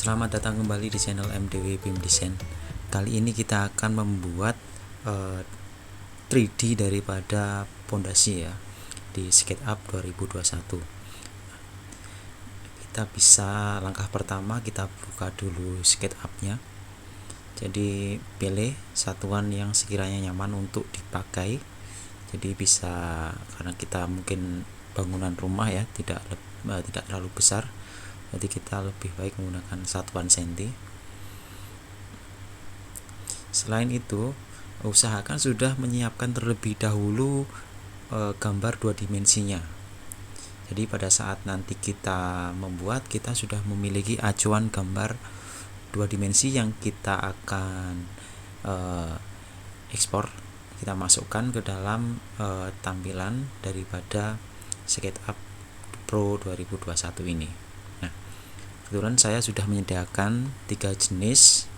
Selamat datang kembali di channel MDW BIM Design. Kali ini kita akan membuat 3D daripada pondasi ya di SketchUp 2021. Kita bisa, langkah pertama kita buka dulu SketchUp-nya. Jadi pilih satuan yang sekiranya nyaman untuk dipakai. Jadi bisa, karena kita mungkin bangunan rumah ya, tidak terlalu besar, jadi kita lebih baik menggunakan satuan senti. Selain itu, usahakan sudah menyiapkan terlebih dahulu gambar dua dimensinya. Jadi pada saat nanti kita membuat, kita sudah memiliki acuan gambar dua dimensi yang kita akan ekspor, kita masukkan ke dalam tampilan daripada SketchUp Pro 2021 ini. Nah, kebetulan saya sudah menyediakan 3 jenis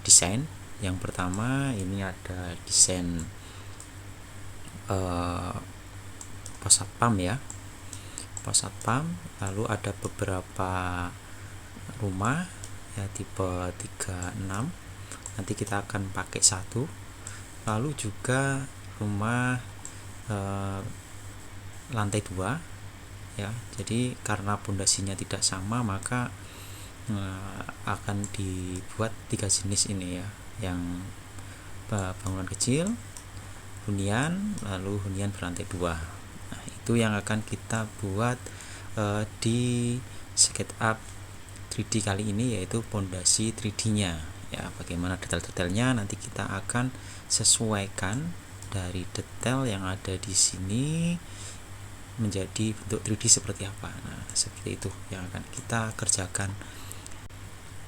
desain. Yang pertama ini ada desain pos satpam ya, pos satpam. Lalu ada beberapa rumah ya tipe 36, nanti kita akan pakai satu. Lalu juga rumah lantai 2 ya. Jadi karena pondasinya tidak sama, maka akan dibuat 3 jenis ini ya, yang bangunan kecil, hunian, lalu hunian berlantai 2. Nah, itu yang akan kita buat di SketchUp 3D kali ini, yaitu pondasi 3D-nya ya. Bagaimana detail-detailnya nanti kita akan sesuaikan dari detail yang ada di sini menjadi bentuk 3D seperti apa. Nah, seperti itu yang akan kita kerjakan.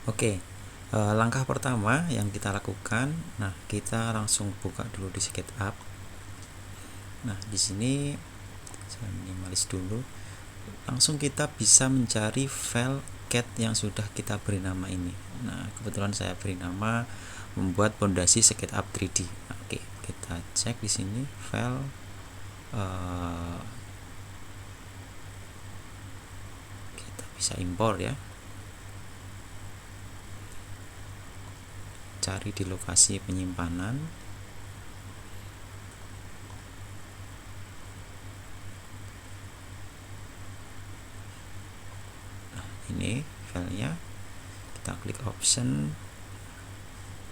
Oke, langkah pertama yang kita lakukan, nah kita langsung buka dulu di SketchUp. Nah, di sini saya minimalis dulu. Langsung kita bisa mencari file CAD yang sudah kita beri nama ini. Nah, kebetulan saya beri nama membuat pondasi SketchUp 3D. Nah, oke, kita cek di sini file kita bisa impor ya. Cari di lokasi penyimpanan. Nah, ini filenya. Kita klik option,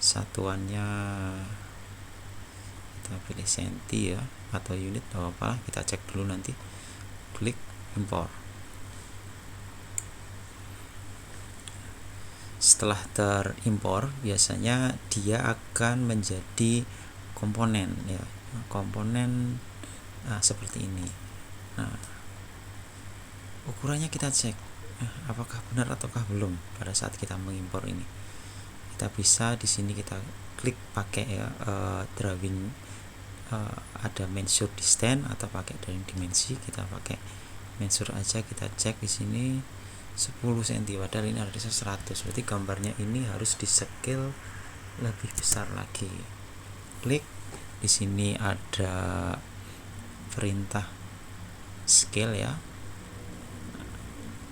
satuannya kita pilih senti ya, atau unit, apa, kita cek dulu nanti. Klik impor. Setelah terimpor, biasanya dia akan menjadi komponen ya, komponen seperti ini. Nah, ukurannya kita cek apakah benar ataukah belum pada saat kita mengimpor ini. Kita bisa di sini kita klik pakai ya, drawing, ada measure distance atau pakai drawing dimensi. Kita pakai measure aja, kita cek di sini 10 cm, padahal ini ada 100, berarti gambarnya ini harus di scale lebih besar lagi. Klik di sini ada perintah scale ya,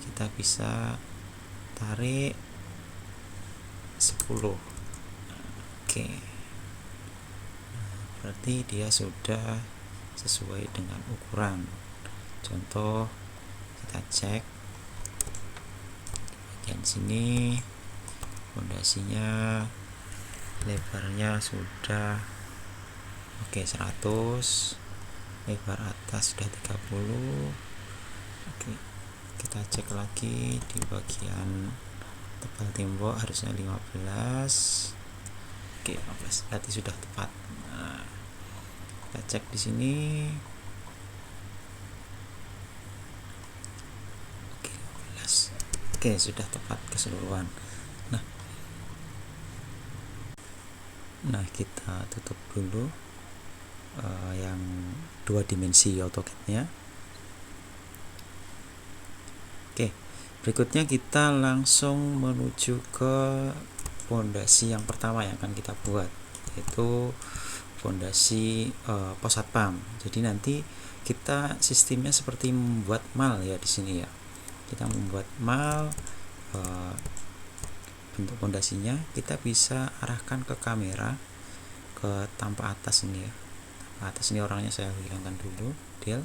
kita bisa tarik 10. Oke, berarti dia sudah sesuai dengan ukuran. Contoh, kita cek bagian sini, fondasinya lebarnya sudah oke 100, lebar atas sudah 30. Oke, kita cek lagi di bagian tebal tembok harusnya 15. Oke, 15 berarti sudah tepat. Nah, kita cek di sini. Oke, 15. Oke, sudah tepat keseluruhan. Nah, kita tutup dulu yang 2 dimensi AutoCAD-nya. Oke, berikutnya kita langsung menuju ke pondasi yang pertama yang akan kita buat, yaitu pondasi pos satpam. Jadi nanti kita sistemnya seperti membuat mal ya di sini ya. Kita membuat mal bentuk pondasinya, kita bisa arahkan ke kamera, ke tampak atas ini ya. Atas ini orangnya saya hilangkan dulu, del.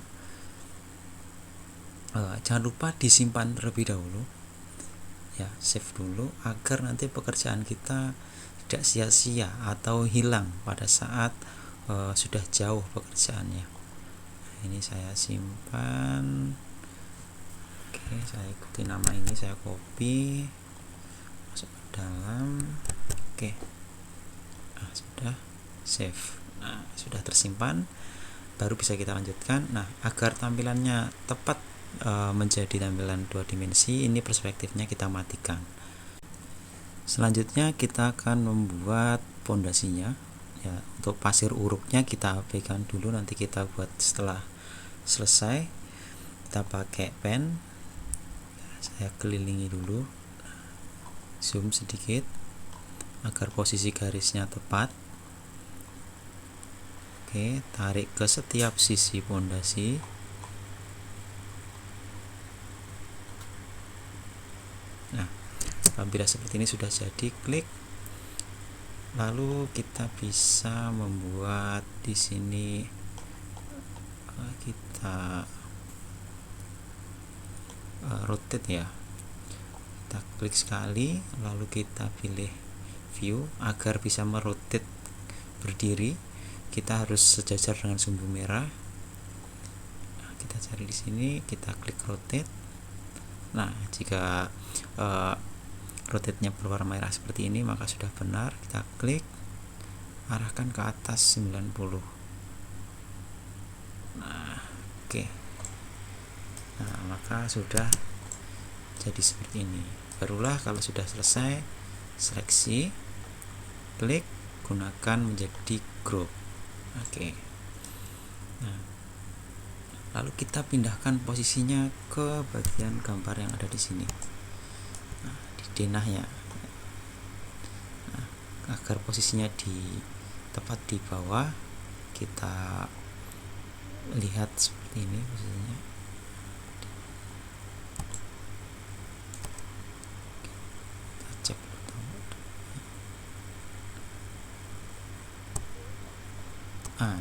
Jangan lupa disimpan terlebih dahulu ya, save dulu agar nanti pekerjaan kita tidak sia-sia atau hilang pada saat sudah jauh pekerjaannya. Nah, ini saya simpan. Oke, saya ikuti nama ini, saya copy masuk ke dalam. Oke, sudah save. Nah, sudah tersimpan, baru bisa kita lanjutkan. Nah, agar tampilannya tepat menjadi tampilan 2 dimensi, ini perspektifnya kita matikan. Selanjutnya kita akan membuat pondasinya ya. Untuk pasir uruknya kita abaikan dulu, nanti kita buat setelah selesai. Kita pakai pen, saya kelilingi dulu, zoom sedikit agar posisi garisnya tepat. Oke, tarik ke setiap sisi pondasi. Nah, apabila seperti ini sudah jadi, klik. Lalu kita bisa membuat di sini, kita rotate ya. Kita klik sekali, lalu kita pilih view agar bisa merotate berdiri. Kita harus sejajar dengan sumbu merah. Nah, kita cari di sini, kita klik rotate. Nah, jika rotate-nya berwarna merah seperti ini, maka sudah benar. Kita klik, arahkan ke atas 90. Nah, oke. Nah, maka sudah jadi seperti ini. Barulah kalau sudah selesai, seleksi, klik, gunakan menjadi group. Oke. Nah, lalu kita pindahkan posisinya ke bagian gambar yang ada di sini. Nah, di denahnya. Nah, agar posisinya tepat di bawah, kita lihat seperti ini posisinya. Kita cek dulu.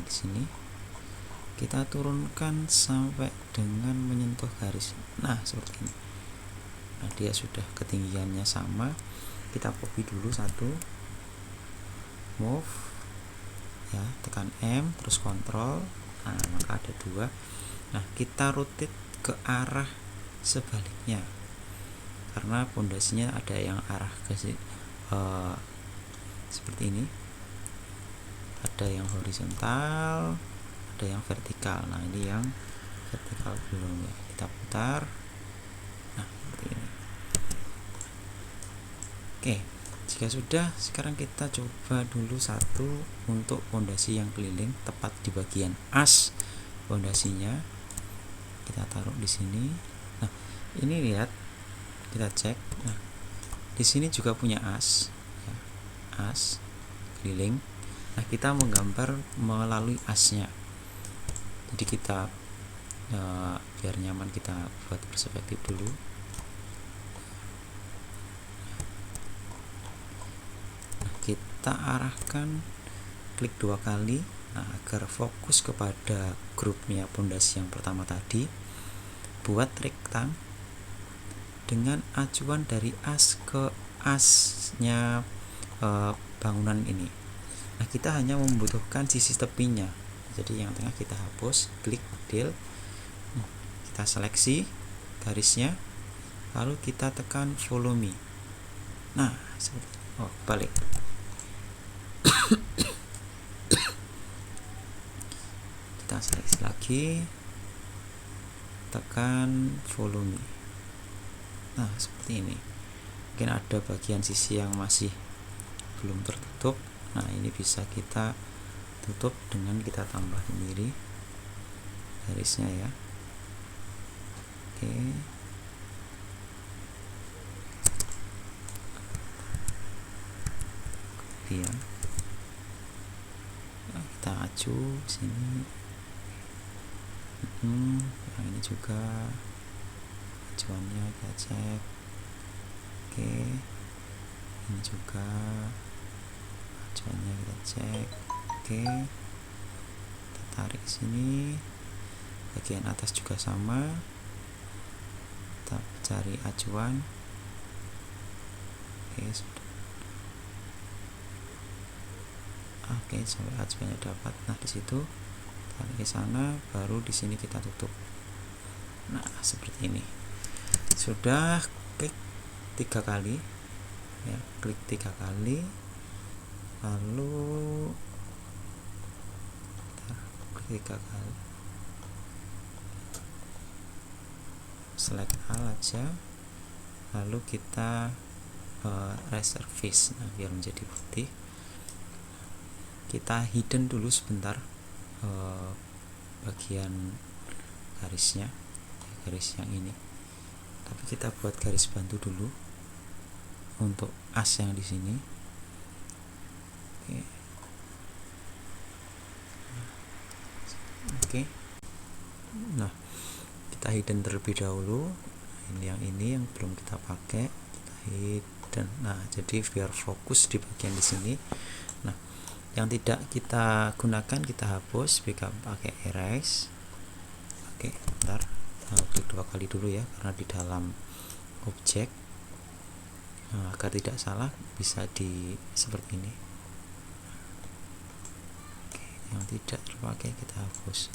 Di sini kita turunkan sampai dengan menyentuh garis. Nah, seperti ini. Nah, dia sudah ketinggiannya sama. Kita copy dulu satu, move ya, tekan M terus kontrol. Nah, maka ada 2. Nah, kita rotate ke arah sebaliknya karena pondasinya ada yang arah ke seperti ini, ada yang horizontal, ada yang vertikal. Nah, ini yang vertikal belum ya, kita putar. Nah, seperti ini. Oke, jika sudah, sekarang kita coba dulu satu untuk pondasi yang keliling, tepat di bagian as pondasinya. Kita taruh di sini. Nah, ini lihat, kita cek. Nah, di sini juga punya as ya, as keliling. Nah, kita menggambar melalui asnya. Jadi kita biar nyaman, kita buat perspektif dulu. Nah, kita arahkan, klik 2 kali. Nah, agar fokus kepada grupnya pondasi yang pertama tadi, buat rektang dengan acuan dari as ke asnya bangunan ini. Nah, kita hanya membutuhkan sisi tepinya, jadi yang tengah kita hapus, klik del, kita seleksi garisnya, lalu kita tekan follow me. Nah, balik. Kita seleksi lagi, tekan follow me. Nah, seperti ini. Mungkin ada bagian sisi yang masih belum tertutup. Nah, ini bisa kita tutup dengan kita tambah sendiri garisnya ya. Oke. Kemudian kita acu sini. Yang ini juga acuannya kita cek. Oke, ini juga acuannya kita cek. Oke, kita tarik sini, bagian atas juga sama, kita cari acuan. Oke, sudah. Oke, sampai acuannya dapat. Nah, di situ tarik ke sana, baru di sini kita tutup. Nah, seperti ini. Sudah, klik 3 kali ya, klik 3 kali, lalu klik 3 kali, select all aja, lalu kita reservice. Nah, biar menjadi putih, kita hidden dulu sebentar bagian garisnya, garis yang ini, tapi kita buat garis bantu dulu untuk as yang di sini. Oke. Nah, kita hidden terlebih dahulu. Ini yang belum kita pakai, kita hidden. Nah, jadi biar fokus di bagian di sini. Nah, yang tidak kita gunakan kita hapus, backup pakai erase. Oke, bentar, klik 2 kali dulu ya, karena di dalam objek. Nah, agar tidak salah bisa di seperti ini. Oke, yang tidak terpakai kita hapus.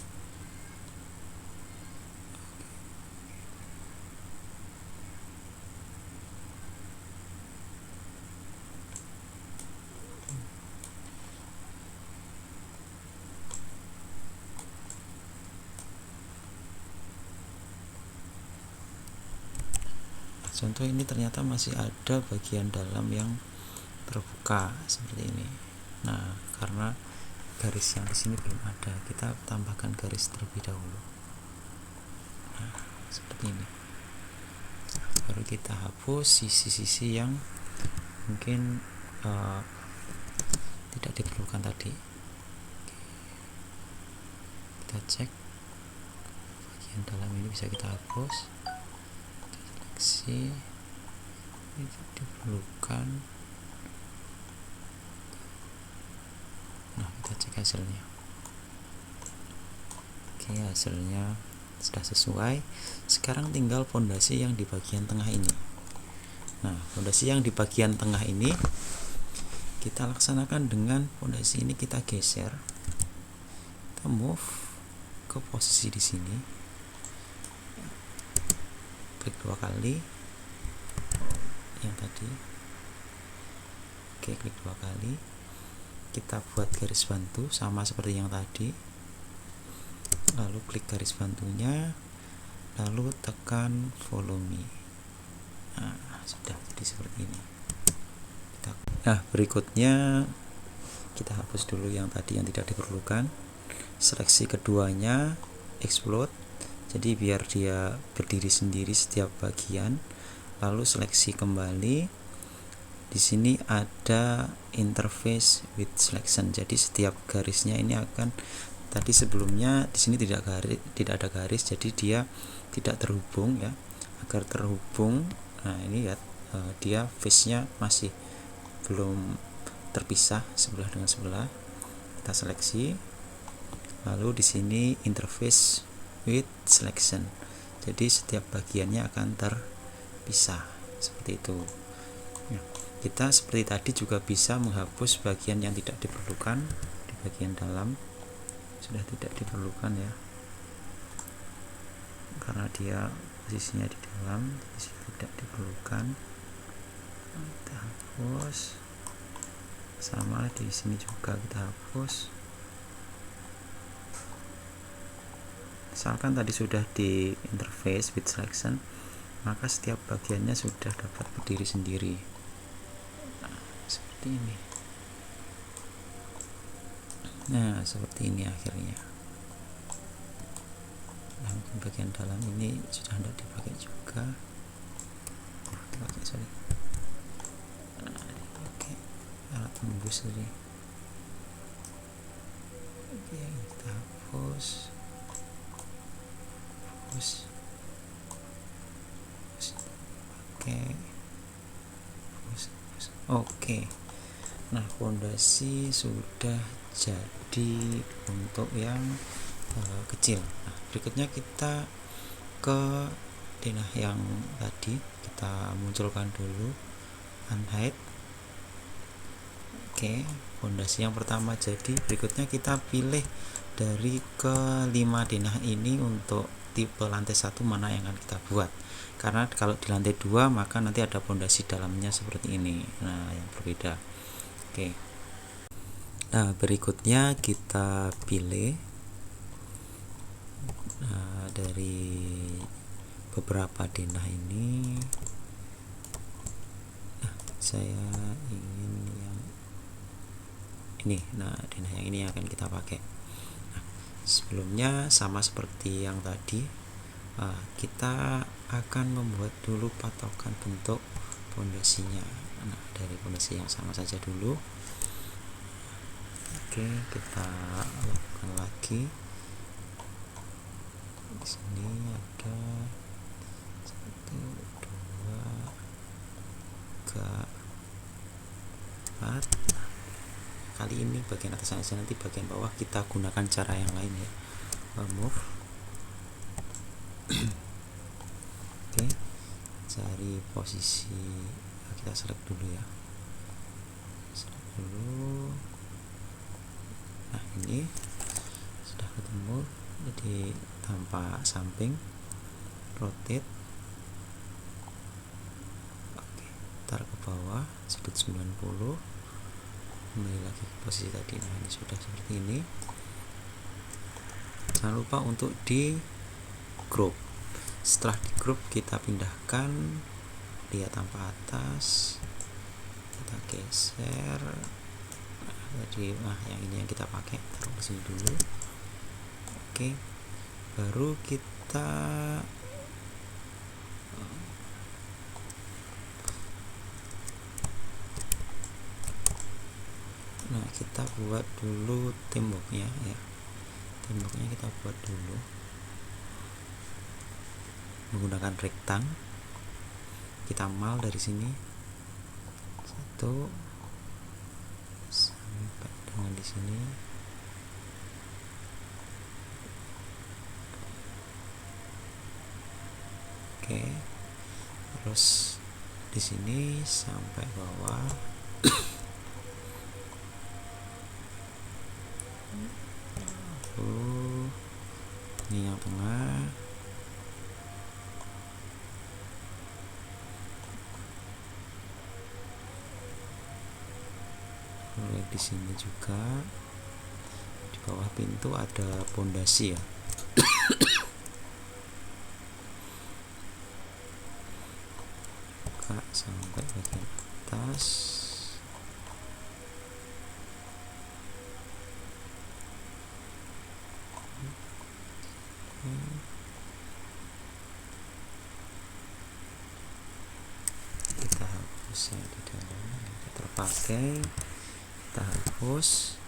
Contoh ini ternyata masih ada bagian dalam yang terbuka seperti ini. Nah, karena garis yang di sini belum ada, kita tambahkan garis terlebih dahulu. Nah, seperti ini. Baru kita hapus sisi-sisi yang mungkin tidak diperlukan tadi. Kita cek bagian dalam ini bisa kita hapus. Seleksi, itu diperlukan. Nah, kita cek hasilnya. Oke, hasilnya sudah sesuai. Sekarang tinggal fondasi yang di bagian tengah ini. Nah, fondasi yang di bagian tengah ini kita laksanakan dengan fondasi ini kita geser, kita move ke posisi di sini, klik 2 kali yang tadi. Oke, klik 2 kali, kita buat garis bantu sama seperti yang tadi, lalu klik garis bantunya, lalu tekan follow me. Nah, sudah jadi seperti ini. Nah, berikutnya kita hapus dulu yang tadi yang tidak diperlukan. Seleksi keduanya, explode, jadi biar dia berdiri sendiri setiap bagian. Lalu seleksi kembali. Di sini ada interface with selection. Jadi setiap garisnya ini akan, tadi sebelumnya di sini tidak ada garis, jadi dia tidak terhubung ya. Agar terhubung, nah ini ya, dia face-nya masih belum terpisah sebelah dengan sebelah. Kita seleksi, lalu di sini interface with selection, jadi setiap bagiannya akan terpisah seperti itu ya. Kita seperti tadi juga bisa menghapus bagian yang tidak diperlukan. Di bagian dalam sudah tidak diperlukan ya, karena dia posisinya di dalam, jadi tidak diperlukan. Kita hapus, sama di sini juga kita hapus. Misalkan tadi sudah di interface with selection, maka setiap bagiannya sudah dapat berdiri sendiri. Nah, seperti ini. Nah, seperti ini akhirnya. Nah, mungkin bagian dalam ini sudah tidak dipakai juga. Sorry. Oke, alat tembus tadi. Oke, kita hapus. Oke, Oke. Nah, fondasi sudah jadi untuk yang kecil. Nah, berikutnya kita ke denah yang tadi, kita munculkan dulu unhide. Oke, fondasi yang pertama jadi. Berikutnya kita pilih dari kelima denah ini untuk tipe lantai 1 mana yang akan kita buat, karena kalau di lantai 2 maka nanti ada fondasi dalamnya seperti ini, nah yang berbeda. Oke, nah berikutnya kita pilih dari beberapa denah ini. Nah, saya ingin yang ini. Nah, denah yang ini yang akan kita pakai. Nah, sebelumnya sama seperti yang tadi, kita akan membuat dulu patokan bentuk fondasinya. Nah, dari fondasi yang sama saja dulu. Oke, kita lakukan lagi. Di sini ada 1, 2, 3, 4. Kali ini bagian atasnya saja, nanti bagian bawah kita gunakan cara yang lain ya. Move. Oke, cari posisi, kita select dulu ya. Select dulu. Nah, ini sudah ketemu, jadi tanpa samping, rotate. Oke, taruh ke bawah, sudut 90, kembali lagi ke posisi tadi. Nah, ini sudah seperti ini. Jangan lupa untuk di group. Setelah di group, kita pindahkan, lihat tanpa atas, kita geser. Jadi yang ini yang kita pakai, taruh ke sini dulu. Oke, baru kita kita buat dulu temboknya ya. Temboknya kita buat dulu menggunakan rektang. Kita mal dari sini 1 sampai dengan di sini. Oke, terus di sini sampai bawah. Lalu ini yang tengah. Lalu di sini juga, di bawah pintu ada pondasi ya. Buka sampai bagian atas. Kita hapus yang di dalam yang terpakai, kita hapus.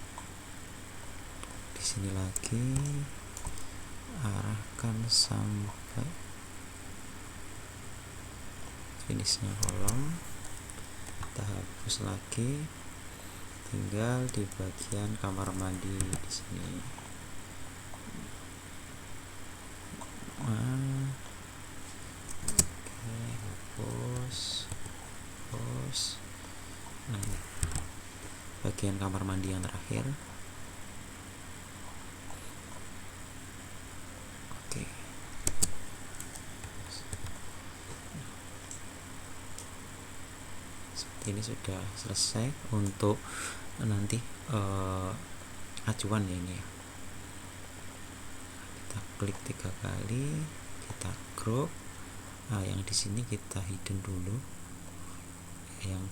Di sini lagi, arahkan sampai finishnya kolom. Kita hapus lagi, tinggal di bagian kamar mandi di sini. Oke, hapus. Nah, bagian kamar mandi yang terakhir. Oke. Seperti ini sudah selesai untuk nanti acuan ya ini ya. Kita klik 3 kali, kita group. Nah, yang di sini kita hidden dulu. Yang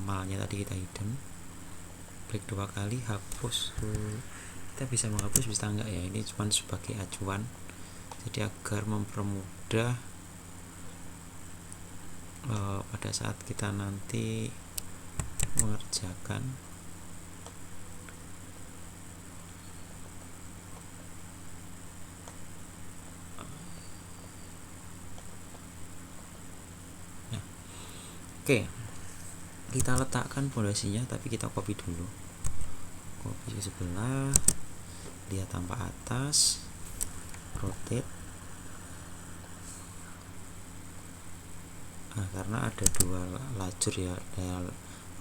malnya tadi kita hidden. Klik 2 kali, hapus. Kita bisa menghapus, bisa enggak ya, ini cuma sebagai acuan, jadi agar mempermudah pada saat kita nanti mengerjakan. Oke, kita letakkan pondasinya, tapi kita copy dulu, copy ke sebelah, lihat tampak atas, rotate. Nah, karena ada dua lajur ya, ada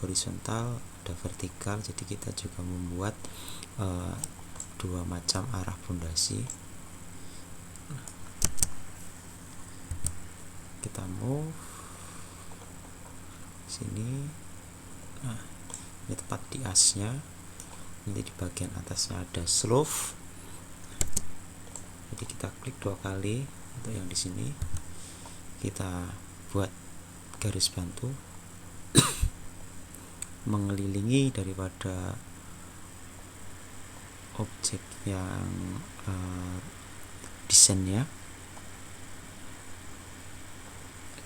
horizontal, ada vertikal, jadi kita juga membuat dua macam arah pondasi. Kita move sini. Nah, ini tepat di asnya. Nanti di bagian atasnya ada slope. Jadi kita klik 2 kali untuk yang di sini. Kita buat garis bantu mengelilingi daripada objek yang desainnya.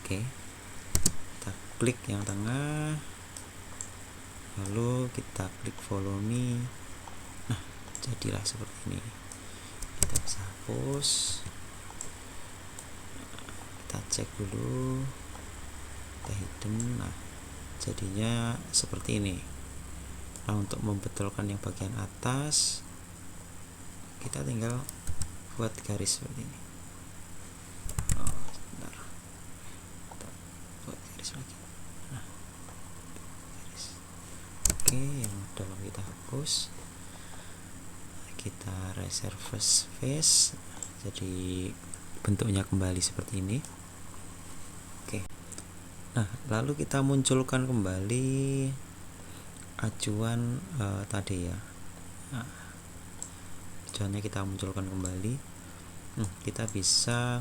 Oke, kita klik yang tengah, lalu kita klik follow me. Nah, jadilah seperti ini. Kita bisa hapus, kita cek dulu, kita hidden. Nah, jadinya seperti ini. Nah, untuk membetulkan yang bagian atas, kita tinggal buat garis seperti ini. Sebentar, kita buat garis lagi. Nah, garis. Oke, yang dalam kita hapus, kita reserve face, jadi bentuknya kembali seperti ini. Oke, nah lalu kita munculkan kembali acuan tadi ya. Nah, acuannya kita munculkan kembali. Kita bisa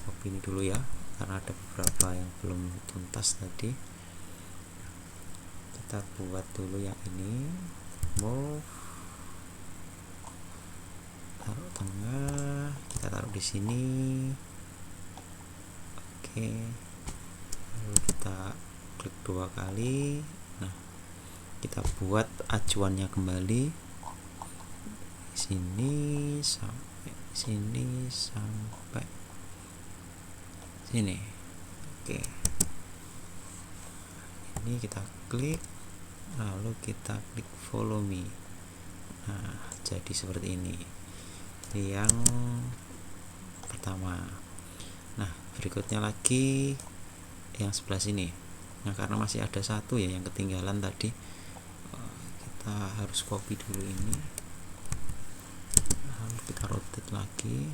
copy ini dulu ya, karena ada beberapa yang belum tuntas tadi. Kita buat dulu yang ini, move, taruh tengah, kita taruh di sini. Oke, lalu kita klik 2 kali. Nah, kita buat acuannya kembali sini sampai sini sampai sini. Oke, ini kita klik, lalu kita klik follow me. Nah, jadi seperti ini yang pertama. Nah, berikutnya lagi yang sebelah sini. Nah, karena masih ada satu ya yang ketinggalan tadi, kita harus copy dulu ini, lalu kita rotate lagi.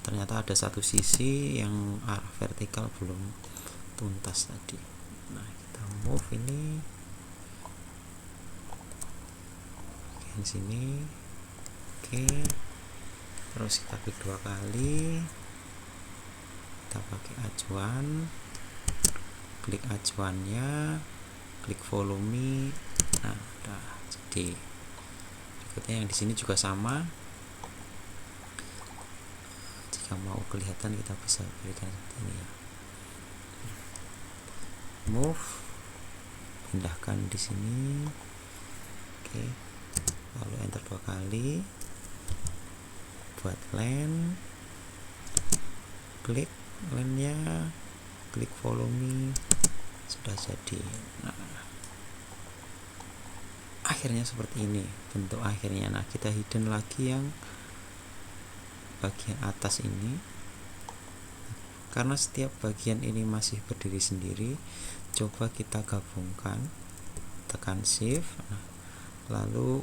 Ternyata ada satu sisi yang arah vertikal belum tuntas tadi. Nah, kita move ini bagian sini. Oke, terus kita klik 2 kali, kita pakai acuan, klik acuannya, klik follow me. Nah, udah jadi. Berikutnya yang di sini juga sama. Jika mau kelihatan, kita bisa berikan seperti ini ya. Move, pindahkan di sini. Oke, lalu enter 2 kali, buat line, klik line-nya, klik follow me, sudah jadi. Nah, akhirnya seperti ini bentuk akhirnya. Nah, kita hidden lagi yang bagian atas ini, karena setiap bagian ini masih berdiri sendiri. Coba kita gabungkan, tekan shift, nah, lalu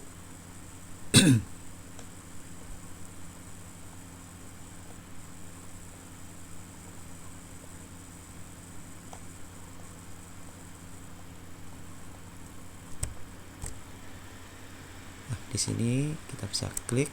nah, di sini kita bisa klik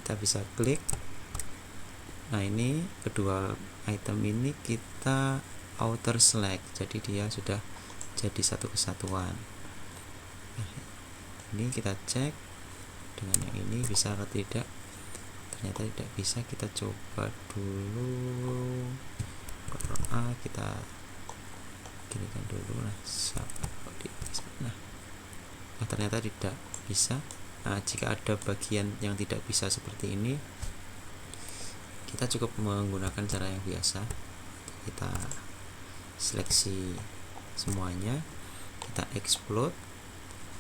kita bisa klik. Nah, ini kedua item ini kita outer select, jadi dia sudah jadi satu kesatuan. Nah, ini kita cek dengan yang ini bisa atau tidak. Ternyata tidak bisa. Kita coba dulu Ctrl A, kita ginikan dulu. Nah, ternyata tidak bisa. Jika ada bagian yang tidak bisa seperti ini, kita cukup menggunakan cara yang biasa. Kita seleksi semuanya, kita explode,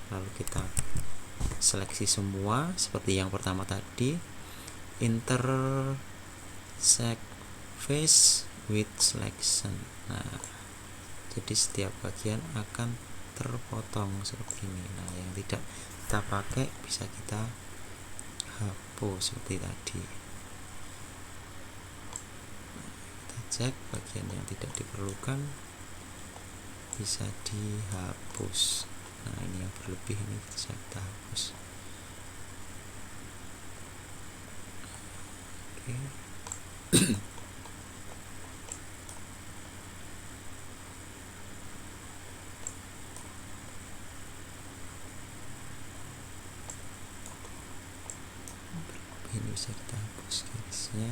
lalu kita seleksi semua seperti yang pertama tadi, intersect face with selection. Nah, jadi setiap bagian akan terpotong seperti ini. Nah, yang tidak kita pakai bisa kita hapus seperti tadi. Kita cek bagian yang tidak diperlukan bisa dihapus. Nah, ini yang berlebih ini bisa kita hapus. Oke. Ini bisa kita hapus garisnya.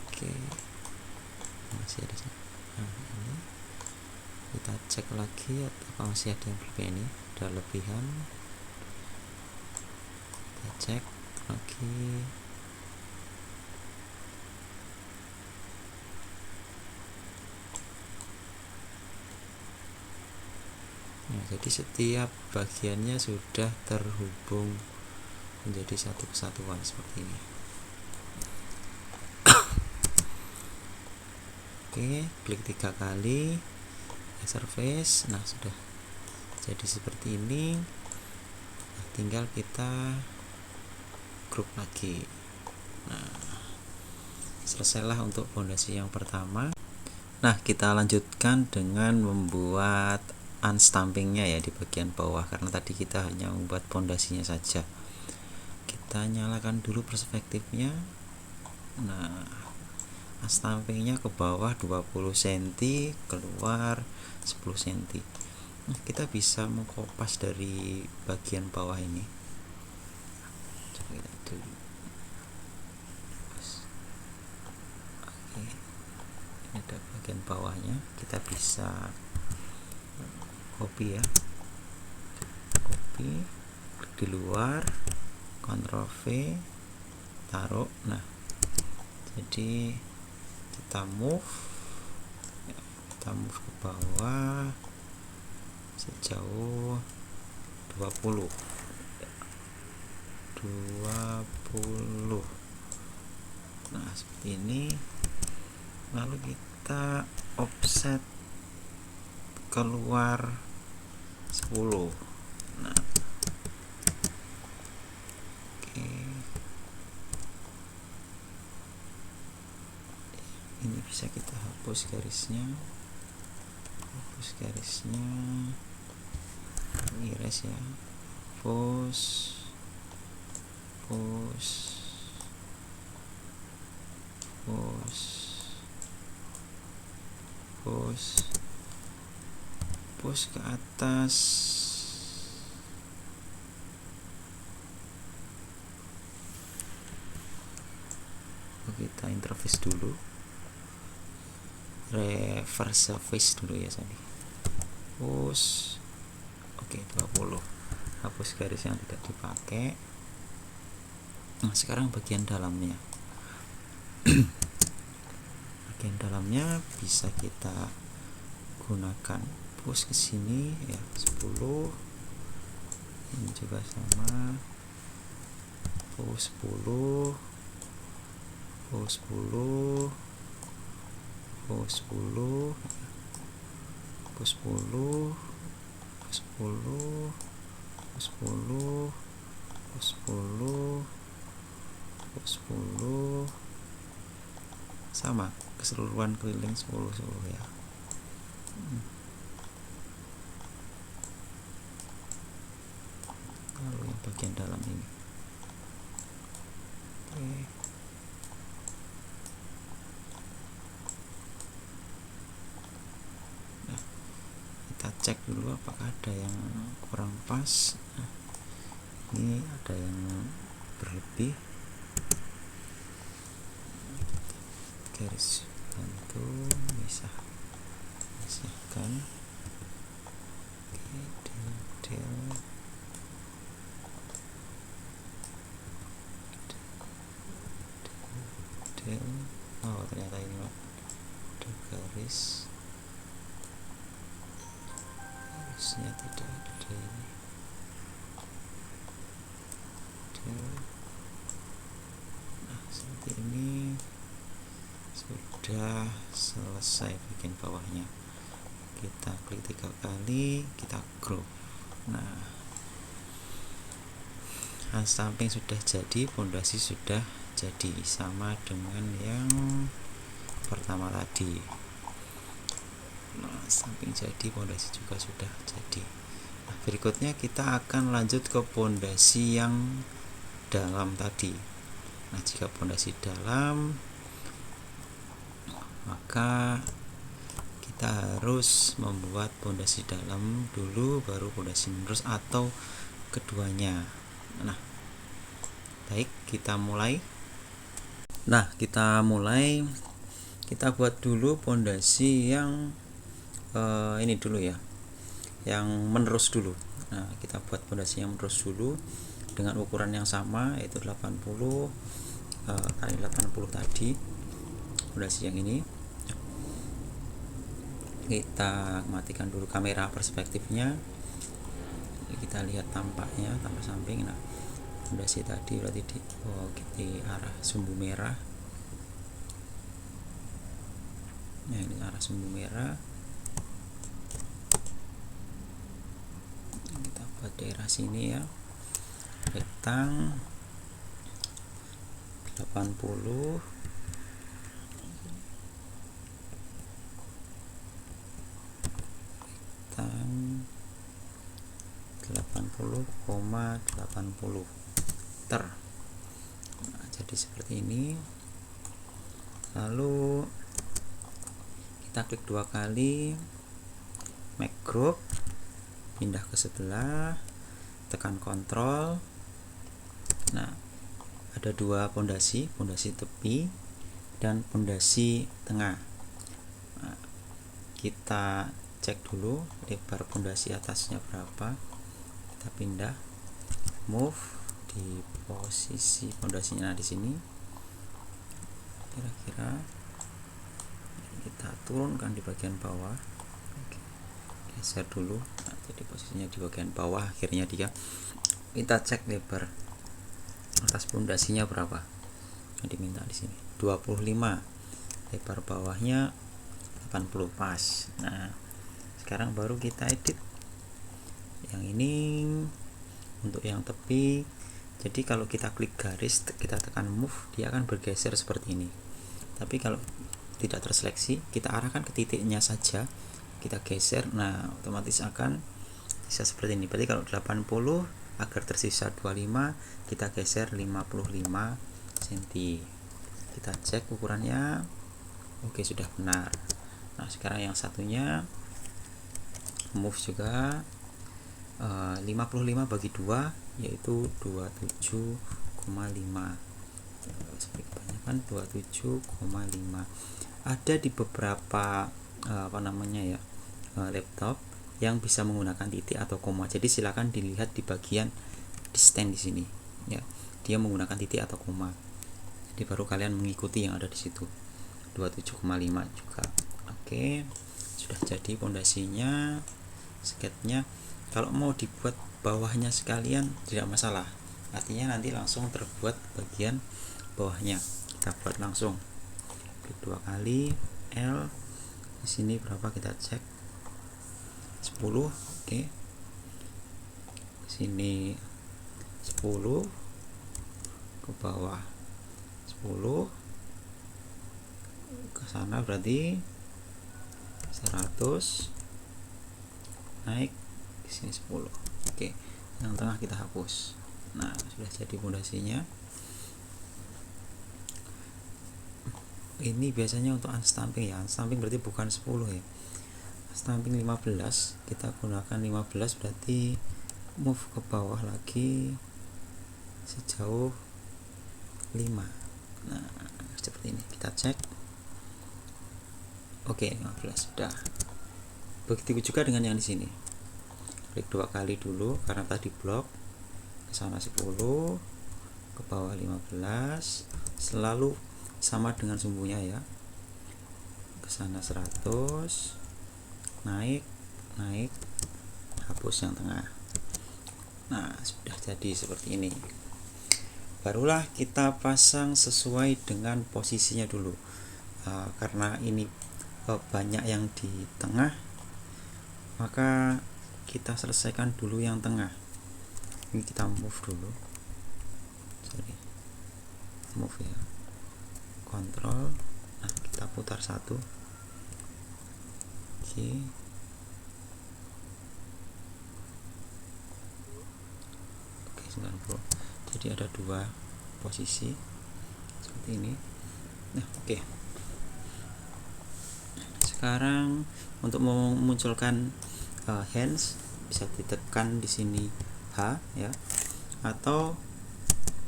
Oke, masih ada. Nah, ini kita cek lagi apakah masih ada yang berlebih. Ini ada lebihan, kita cek lagi. Nah, jadi setiap bagiannya sudah terhubung menjadi satu kesatuan seperti ini. Oke, klik 3 kali surface. Nah, sudah jadi seperti ini. Nah, tinggal kita grup lagi. Nah, selesailah untuk fondasi yang pertama. Nah, kita lanjutkan dengan membuat unstampingnya ya di bagian bawah, karena tadi kita hanya membuat fondasinya saja. Kita nyalakan dulu perspektifnya. Nah, unstampingnya ke bawah 20 cm, keluar 10 cm. Nah, kita bisa mengkopas dari bagian bawah ini. Coba kita dulu. Oke, ini ada bagian bawahnya. Kita bisa copy ya, copy, klik di luar, Ctrl V, taruh. Nah, jadi kita move ke bawah sejauh 20. Nah, seperti ini. Lalu kita offset keluar 10. Nah, oke. Ini bisa kita hapus garisnya. Erase ya. Pause. Push ke atas. Kita interface dulu, reverse face dulu ya tadi. Push. Oke, 20. Hapus garis yang tidak dipakai. Nah, sekarang bagian dalamnya. Bagian dalamnya bisa kita gunakan push ke sini ya, 10. Ini juga sama, push 10, push 10, push 10, push 10, push 10, push 10, push 10, push 10, sama keseluruhan keliling 10 ya. Lalu yang bagian dalam ini. Oke. Nah, kita cek dulu apakah ada yang kurang pas. Nah, ini ada yang berlebih. garis bantu misahkan. Oke, del. Oh, ternyata ini ada garisnya tidak ada ini. Nah, seperti ini sudah selesai bagian bawahnya. Kita klik 3 kali, kita group. Nah, unstamping sudah jadi, pondasi sudah jadi, sama dengan yang pertama tadi. Nah, samping jadi, pondasi juga sudah jadi. Nah, berikutnya kita akan lanjut ke pondasi yang dalam tadi. Nah, jika pondasi dalam, maka kita harus membuat pondasi dalam dulu, baru pondasi menerus atau keduanya. Nah, baik, kita mulai. Nah, kita buat dulu pondasi yang ini dulu ya, yang menerus dulu. Nah, kita buat pondasi yang menerus dulu dengan ukuran yang sama, yaitu 80 kali 80 tadi, pondasi yang ini. Kita matikan dulu kamera perspektifnya, kita lihat tampaknya, tampak samping. Nah, pondasi tadi berarti di arah sumbu merah. Nah, ini arah sumbu merah. Kita buat daerah sini ya, rektang 80, rektang 80,80 ter. Nah, jadi seperti ini. Lalu kita klik 2 kali, make group, pindah ke sebelah, tekan kontrol. Nah, ada 2 pondasi tepi dan pondasi tengah. Nah, kita cek dulu lebar pondasi atasnya berapa, kita pindah, move di posisi pondasinya di sini, kira-kira kita turunkan di bagian bawah. Oke, geser dulu. Nah, jadi posisinya di bagian bawah, akhirnya kita cek lebar atas pondasinya berapa yang diminta di sini, 25, lebar bawahnya 80, pas. Nah, sekarang baru kita edit yang ini untuk yang tepi. Jadi kalau kita klik garis, kita tekan move, dia akan bergeser seperti ini. Tapi kalau tidak terseleksi, kita arahkan ke titiknya saja, kita geser, nah otomatis akan bisa seperti ini. Berarti kalau 80, agar tersisa 25, kita geser 55 cm. Kita cek ukurannya, oke, sudah benar. Nah, sekarang yang satunya move juga 55 bagi 2, yaitu 27,5. Seperti kebanyakan 27,5. Ada di beberapa laptop yang bisa menggunakan titik atau koma. Jadi silakan dilihat di bagian di stand di sini ya. Dia menggunakan titik atau koma. Jadi baru kalian mengikuti yang ada di situ. 27,5 juga. Oke. Sudah jadi pondasinya, sketnya. Kalau mau dibuat bawahnya sekalian tidak masalah. Artinya nanti langsung terbuat bagian bawahnya. Kita buat langsung. Klik 2 kali, L. Di sini berapa kita cek? 10. Oke. Sini 10, ke bawah 10, ke sana berarti 100, naik di sini 10. Oke, yang tengah kita hapus. Nah, sudah jadi pondasinya. Ini biasanya untuk unstamping ya. Unstamping berarti bukan 10 ya. Unstamping 15, kita gunakan 15, berarti move ke bawah lagi sejauh 5. Nah, seperti ini. Kita cek. Oke, 15 sudah. Begitu juga dengan yang di sini. Klik 2 kali dulu karena tadi blok. Ke sana 10, ke bawah 15, selalu sama dengan sumbunya ya. Ke sana 100, naik, hapus yang tengah. Nah, sudah jadi seperti ini. Barulah kita pasang sesuai dengan posisinya dulu. Karena ini banyak yang di tengah, maka kita selesaikan dulu yang tengah. Ini kita move dulu, move ya, kontrol. Nah, kita putar satu. Oke. Oke, 90. Jadi ada dua posisi seperti ini. Nah, oke. Sekarang untuk memunculkan hands bisa ditekan di sini H ya, atau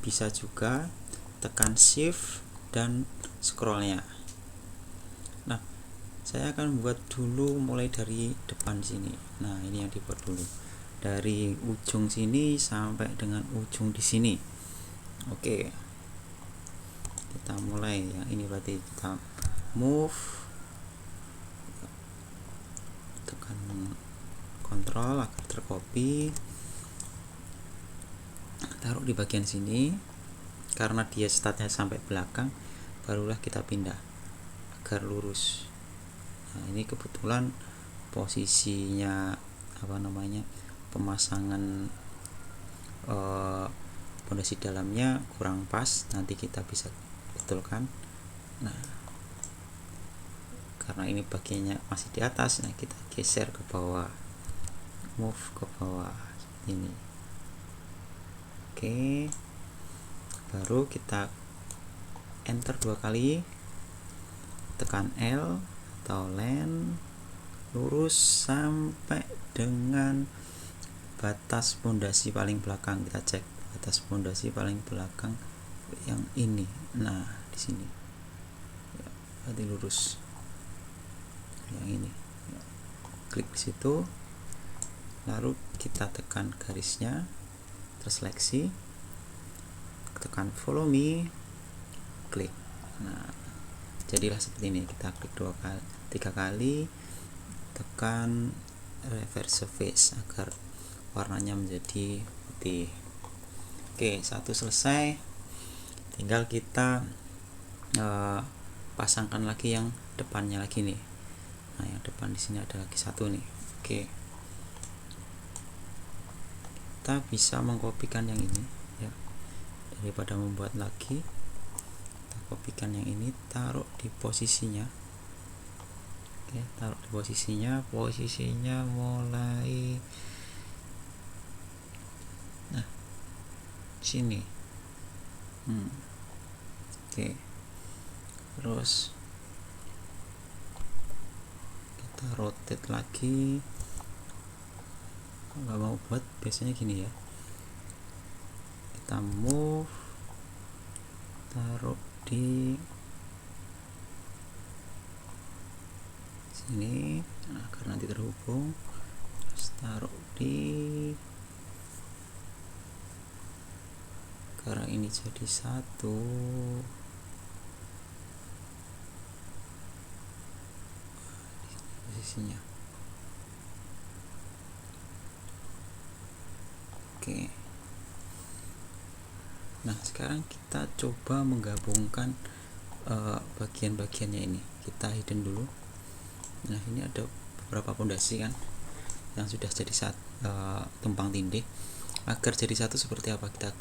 bisa juga tekan shift dan scrollnya. Nah, saya akan buat dulu mulai dari depan sini. Nah, ini yang dibuat dulu dari ujung sini sampai dengan ujung di sini. Oke, kita mulai yang ini, berarti kita move, kontrol agar tercopy, taruh di bagian sini. Karena dia startnya sampai belakang, barulah kita pindah agar lurus. Nah, ini kebetulan posisinya pemasangan pondasi dalamnya kurang pas, nanti kita bisa betulkan. Nah, karena ini bagiannya masih di atas, nah kita geser ke bawah, move ke bawah ini. Oke, baru kita enter 2 kali, tekan L atau land, lurus sampai dengan batas pondasi paling belakang. Kita cek batas pondasi paling belakang yang ini. Nah, di sini ya, berarti lurus yang ini ya. Klik di situ, lalu kita tekan garisnya, terseleksi, tekan follow me, klik. Nah, jadilah seperti ini. Kita klik 3 kali, tekan reverse face agar warnanya menjadi putih. Oke, satu selesai. Tinggal kita pasangkan lagi yang depannya lagi nih. Nah, yang depan di sini ada lagi satu nih. Oke, kita bisa mengkopikan yang ini ya, daripada membuat lagi. Kita kopikan yang ini, taruh di posisinya. Oke, taruh di posisinya mulai sini. Oke, terus kita rotate lagi. Nggak mau buat biasanya gini ya, kita move, taruh di sini agar nanti terhubung, terus taruh di, karena ini jadi satu. Posisinya oke. Nah, sekarang kita coba menggabungkan bagian-bagiannya ini. Kita hidden dulu. Nah, ini ada beberapa pondasi kan yang sudah jadi tumpang tindih. Agar jadi satu seperti apa, kita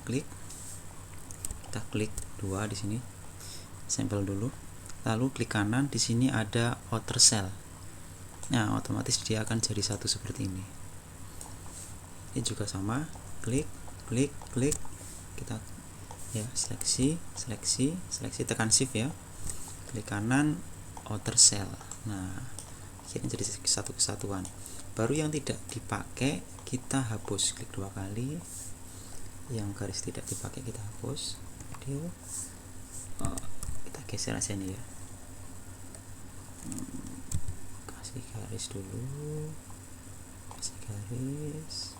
klik 2 di sini, sampel dulu, lalu klik kanan, di sini ada outer cell. Nah, otomatis dia akan jadi satu seperti ini. Ini juga sama, klik, kita ya seleksi, tekan shift ya, klik kanan, outer cell. Nah, akhirnya jadi satu kesatuan. Baru yang tidak dipakai kita hapus, klik 2 kali. Yang garis tidak dipakai kita hapus. Kita geser aja nih ya. kasih garis dulu, kasih garis.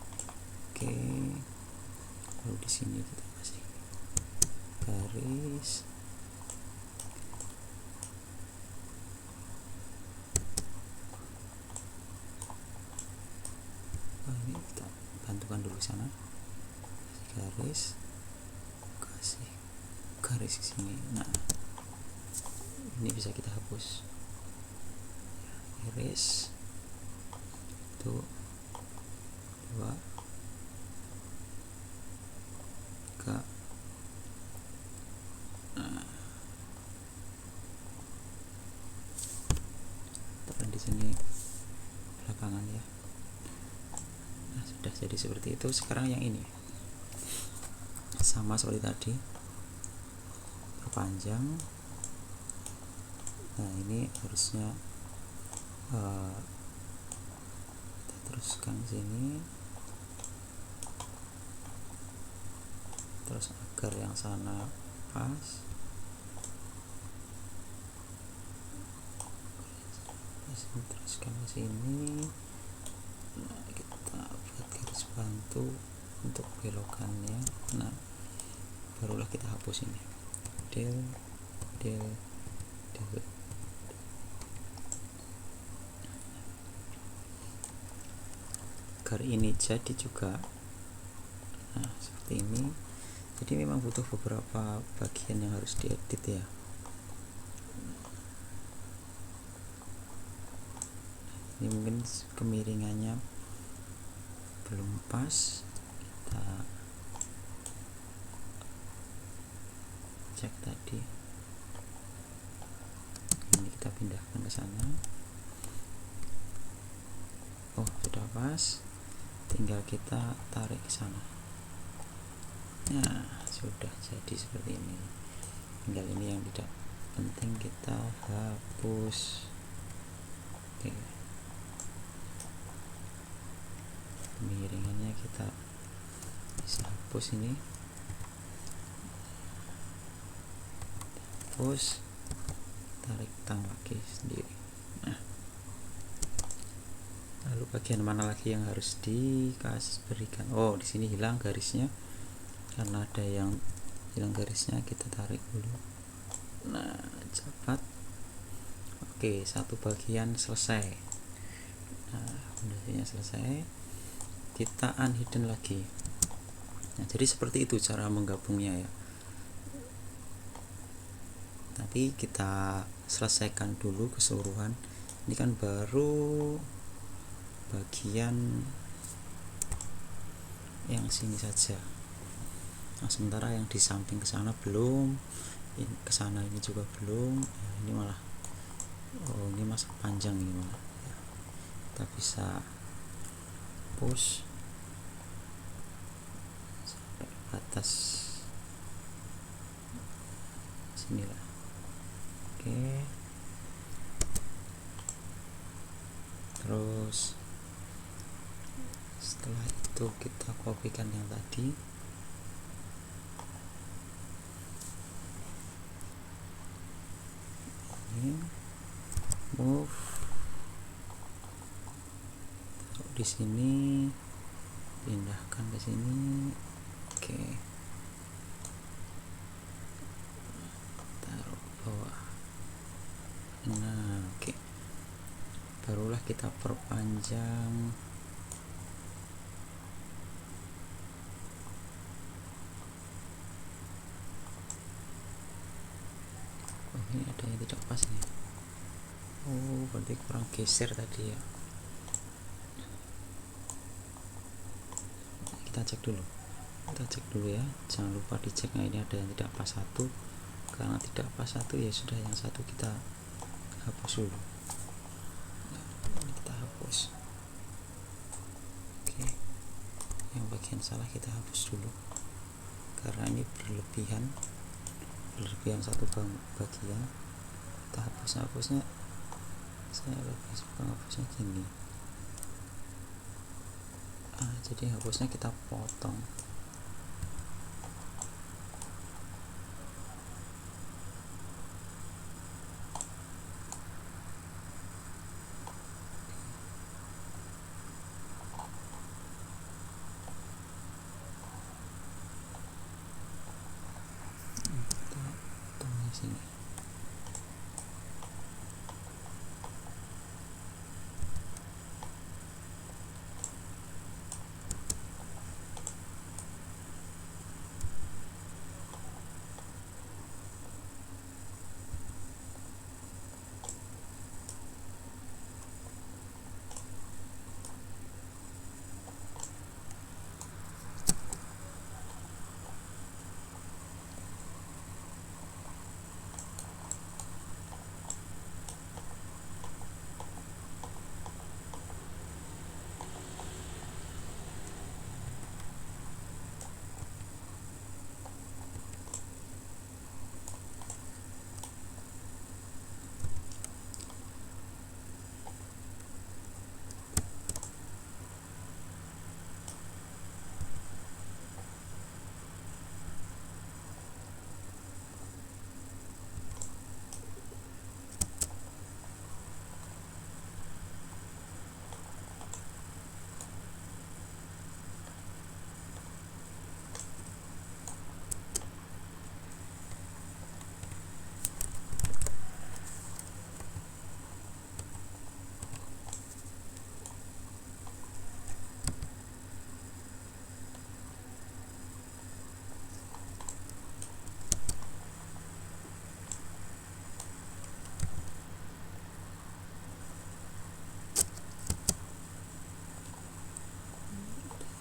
Oke, lalu di sini kita kasih garis. Ini kita bantukan dulu sana, kasih garis ke sini. Nah, ini bisa kita hapus. Garis itu 2 3. Nah, taruh di sini belakangan ya. Nah, sudah jadi seperti itu. Sekarang yang ini sama seperti tadi, perpanjang. Nah, ini harusnya kita teruskan sini, terus agar yang sana pas. Teruskan ke sini. Nah, kita buat garis bantu untuk belokannya. Nah, barulah kita hapus ini. Del. Agar ini jadi juga, nah seperti ini. Jadi memang butuh beberapa bagian yang harus diedit ya. Ini mungkin kemiringannya belum pas, kita cek tadi. Ini kita pindahkan ke sana. Oh, sudah pas, tinggal kita tarik ke sana. Nah, sudah jadi seperti ini. Tinggal ini yang tidak penting kita hapus. Oke, kemiringannya kita bisa hapus ini. Hapus, tarik tang lagi sendiri. Nah, lalu bagian mana lagi yang harus berikan? Oh, di sini hilang garisnya. Karena ada yang hilang garisnya, kita tarik dulu. Nah, cepat. Oke, satu bagian selesai. Nah, fondasinya selesai. Kita unhidden lagi. Nah, jadi seperti itu cara menggabungnya ya. Tapi kita selesaikan dulu keseluruhan. Ini kan baru bagian yang sini saja. Nah, sementara yang di samping ke sana belum, ke sana ini juga belum. Ya, ini malah, oh ini masih panjang ini malah. Ya, kita bisa push sampai batas sinilah. Oke. Terus setelah itu kita kopikan yang tadi. Move, taruh di sini, pindahkan ke sini. Oke, taruh bawah. Nah, oke, barulah kita perpanjang. Oh, ini ada yang tidak pas nih. Oh, berarti kurang geser tadi ya. Kita cek dulu ya, jangan lupa dicek. Nah, ini ada yang tidak pas satu. Karena tidak pas satu, ya sudah, yang satu kita hapus dulu. Nah, ini kita hapus. Oke, yang bagian salah kita hapus dulu karena ini berlebihan satu bagian. Kita hapusnya saya lebih suka hapusnya gini. Jadi hapusnya kita potong. sini.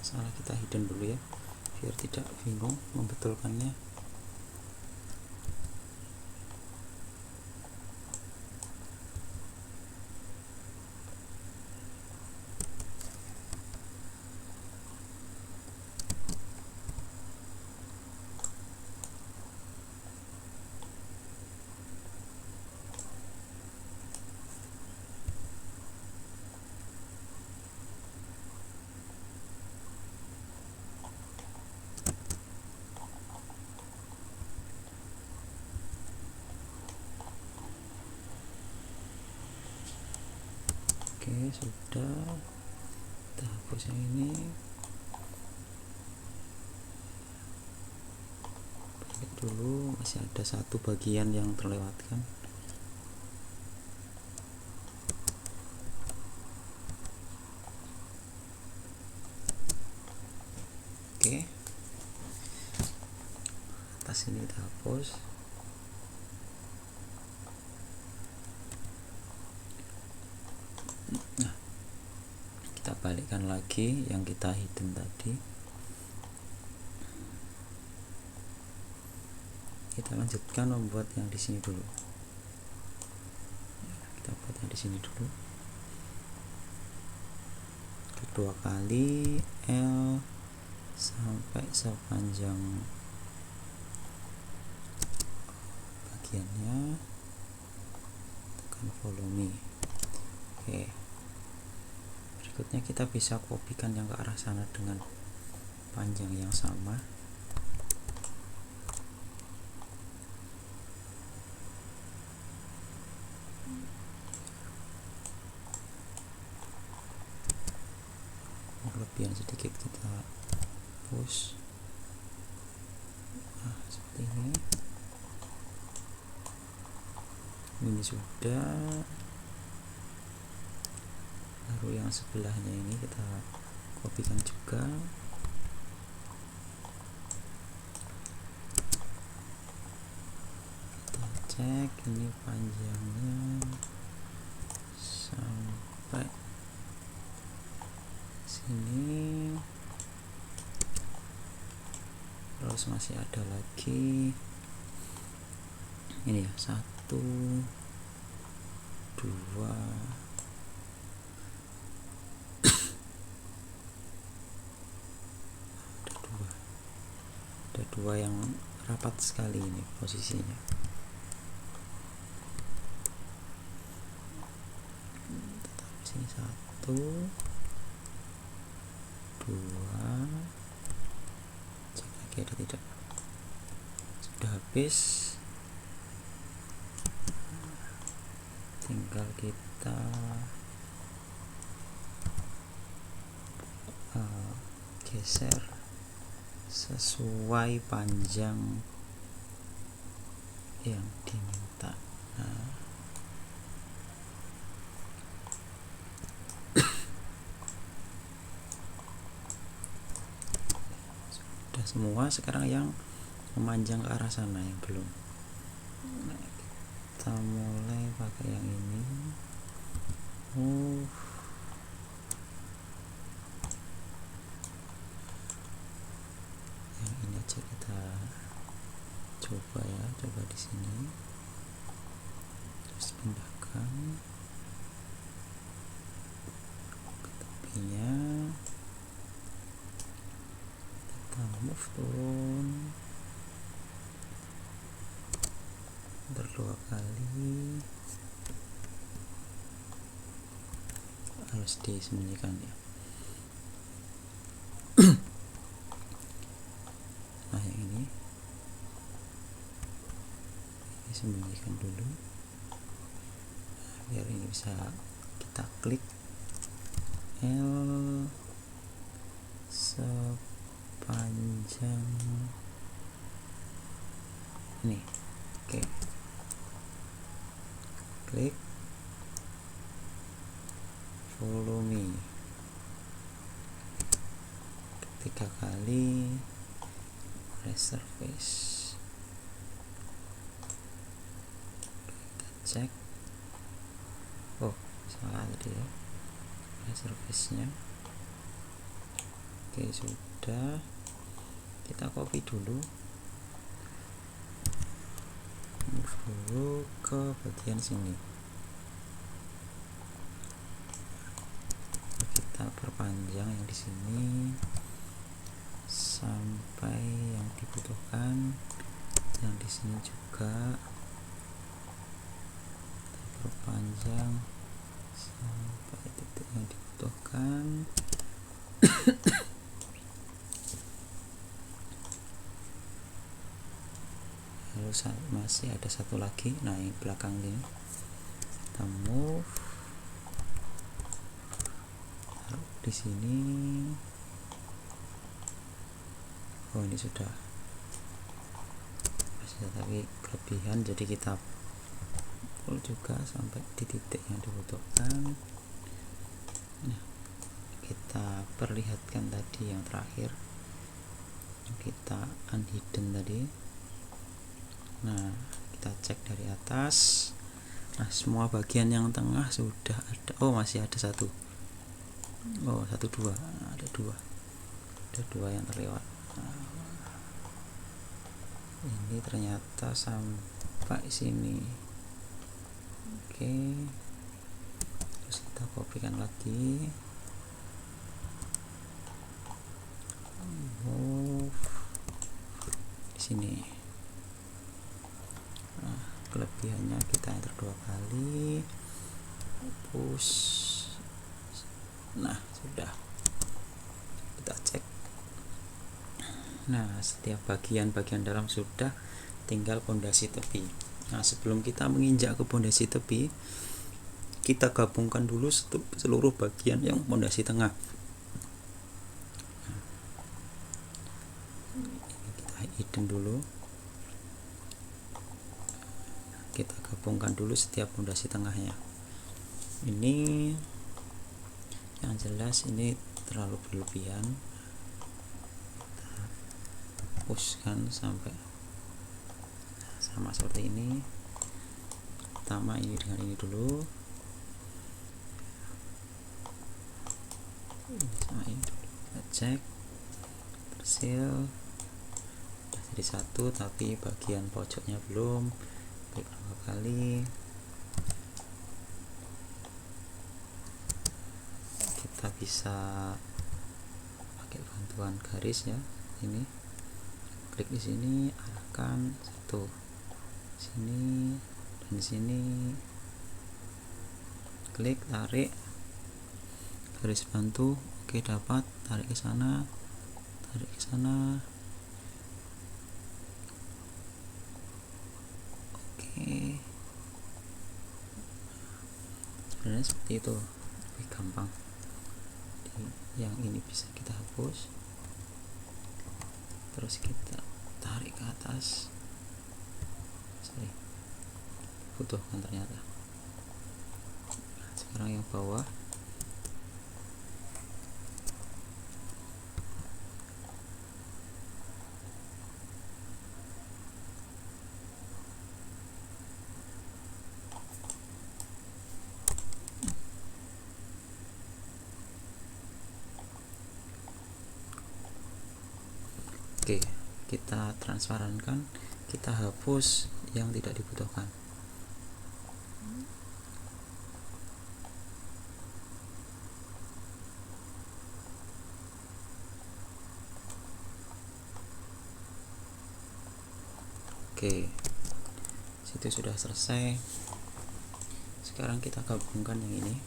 Salah, kita hidden dulu ya biar tidak bingung membetulkannya. Oke, sudah. Kita hapus yang ini. Balik dulu, masih ada satu bagian yang terlewatkan. Oke, atas ini kita hapus. Nah, kita balikkan lagi yang kita hidden tadi. Kita lanjutkan membuat yang di sini dulu. Kita buat yang di sini dulu. Kedua kali L sampai sepanjang bagiannya, tekan volume. Oke, berikutnya kita bisa kopikan yang ke arah sana dengan panjang yang sama. Kelebihan sedikit kita push. Nah, seperti ini sudah. Lalu yang sebelahnya ini kita kopikan juga. Kita cek ini panjangnya sampai sini, terus masih ada lagi ini ya, 1 2 ada dua yang rapat sekali ini posisinya. Tetap sini 1 2, cek lagi ada tidak. Sudah habis, tinggal kita geser sesuai panjang yang diminta. Nah, sudah semua. Sekarang yang memanjang ke arah sana yang belum. Nah, kita mulai pakai yang ini. Yang ini aja kita coba ya, coba di sini. Terus pindahkan ke tepinya, kita move turun berdua kali. Harus disembunyikan ya. Nah yang ini sembunyikan dulu. Nah, biar ini bisa kita klik L sepanjang ini. Oke, klik volume 3 kali, resurface. Kita cek. Oh, salah tadi ya, resurface nya. Oke, sudah. Kita copy dulu, move dulu ke bagian sini. Kita perpanjang yang di sini sampai yang dibutuhkan. Yang di sini juga kita perpanjang sampai titik yang dibutuhkan. Lalu masih ada satu lagi. Nah, yang belakang ini kita move, taruh di sini. Oh, ini sudah tapi kelebihan, jadi kita pull juga sampai di titik yang dibutuhkan. Nah, kita perlihatkan tadi yang terakhir, kita unhidden tadi. Nah, kita cek dari atas. Nah, semua bagian yang tengah sudah ada. Oh, masih ada satu. Oh, ada dua yang terlewat. Nah, ini ternyata sampai sini. Oke, terus kita kopikan lagi, move di sini. Nah, kelebihannya kita enter 2 kali, push. Nah, sudah. Kita cek. Nah, setiap bagian dalam sudah, tinggal pondasi tepi. Nah, sebelum kita menginjak ke pondasi tepi, kita gabungkan dulu seluruh bagian yang pondasi tengah. Kita hidden dulu. Kita gabungkan dulu setiap pondasi tengahnya. Ini yang jelas ini terlalu berlebihan. Pushkan sampai sama seperti ini. Pertama ini dengan ini dulu, ini sama ini dulu. Kita cek, tersil sudah jadi satu, tapi bagian pojoknya belum. Klik 2 kali, kita bisa pakai bantuan garis ya. Ini klik di sini, arahkan satu sini dan sini, klik, tarik, garis bantu. Oke, dapat. Tarik ke sana, tarik ke sana. Oke, sebenarnya seperti itu, lebih gampang. Yang ini bisa kita hapus, terus kita tarik ke atas. Sorry. dibutuhkan ternyata. Sekarang yang bawah, oke, kita transparankan, kita hapus yang tidak dibutuhkan. Oke, situ sudah selesai. Sekarang kita gabungkan yang ini,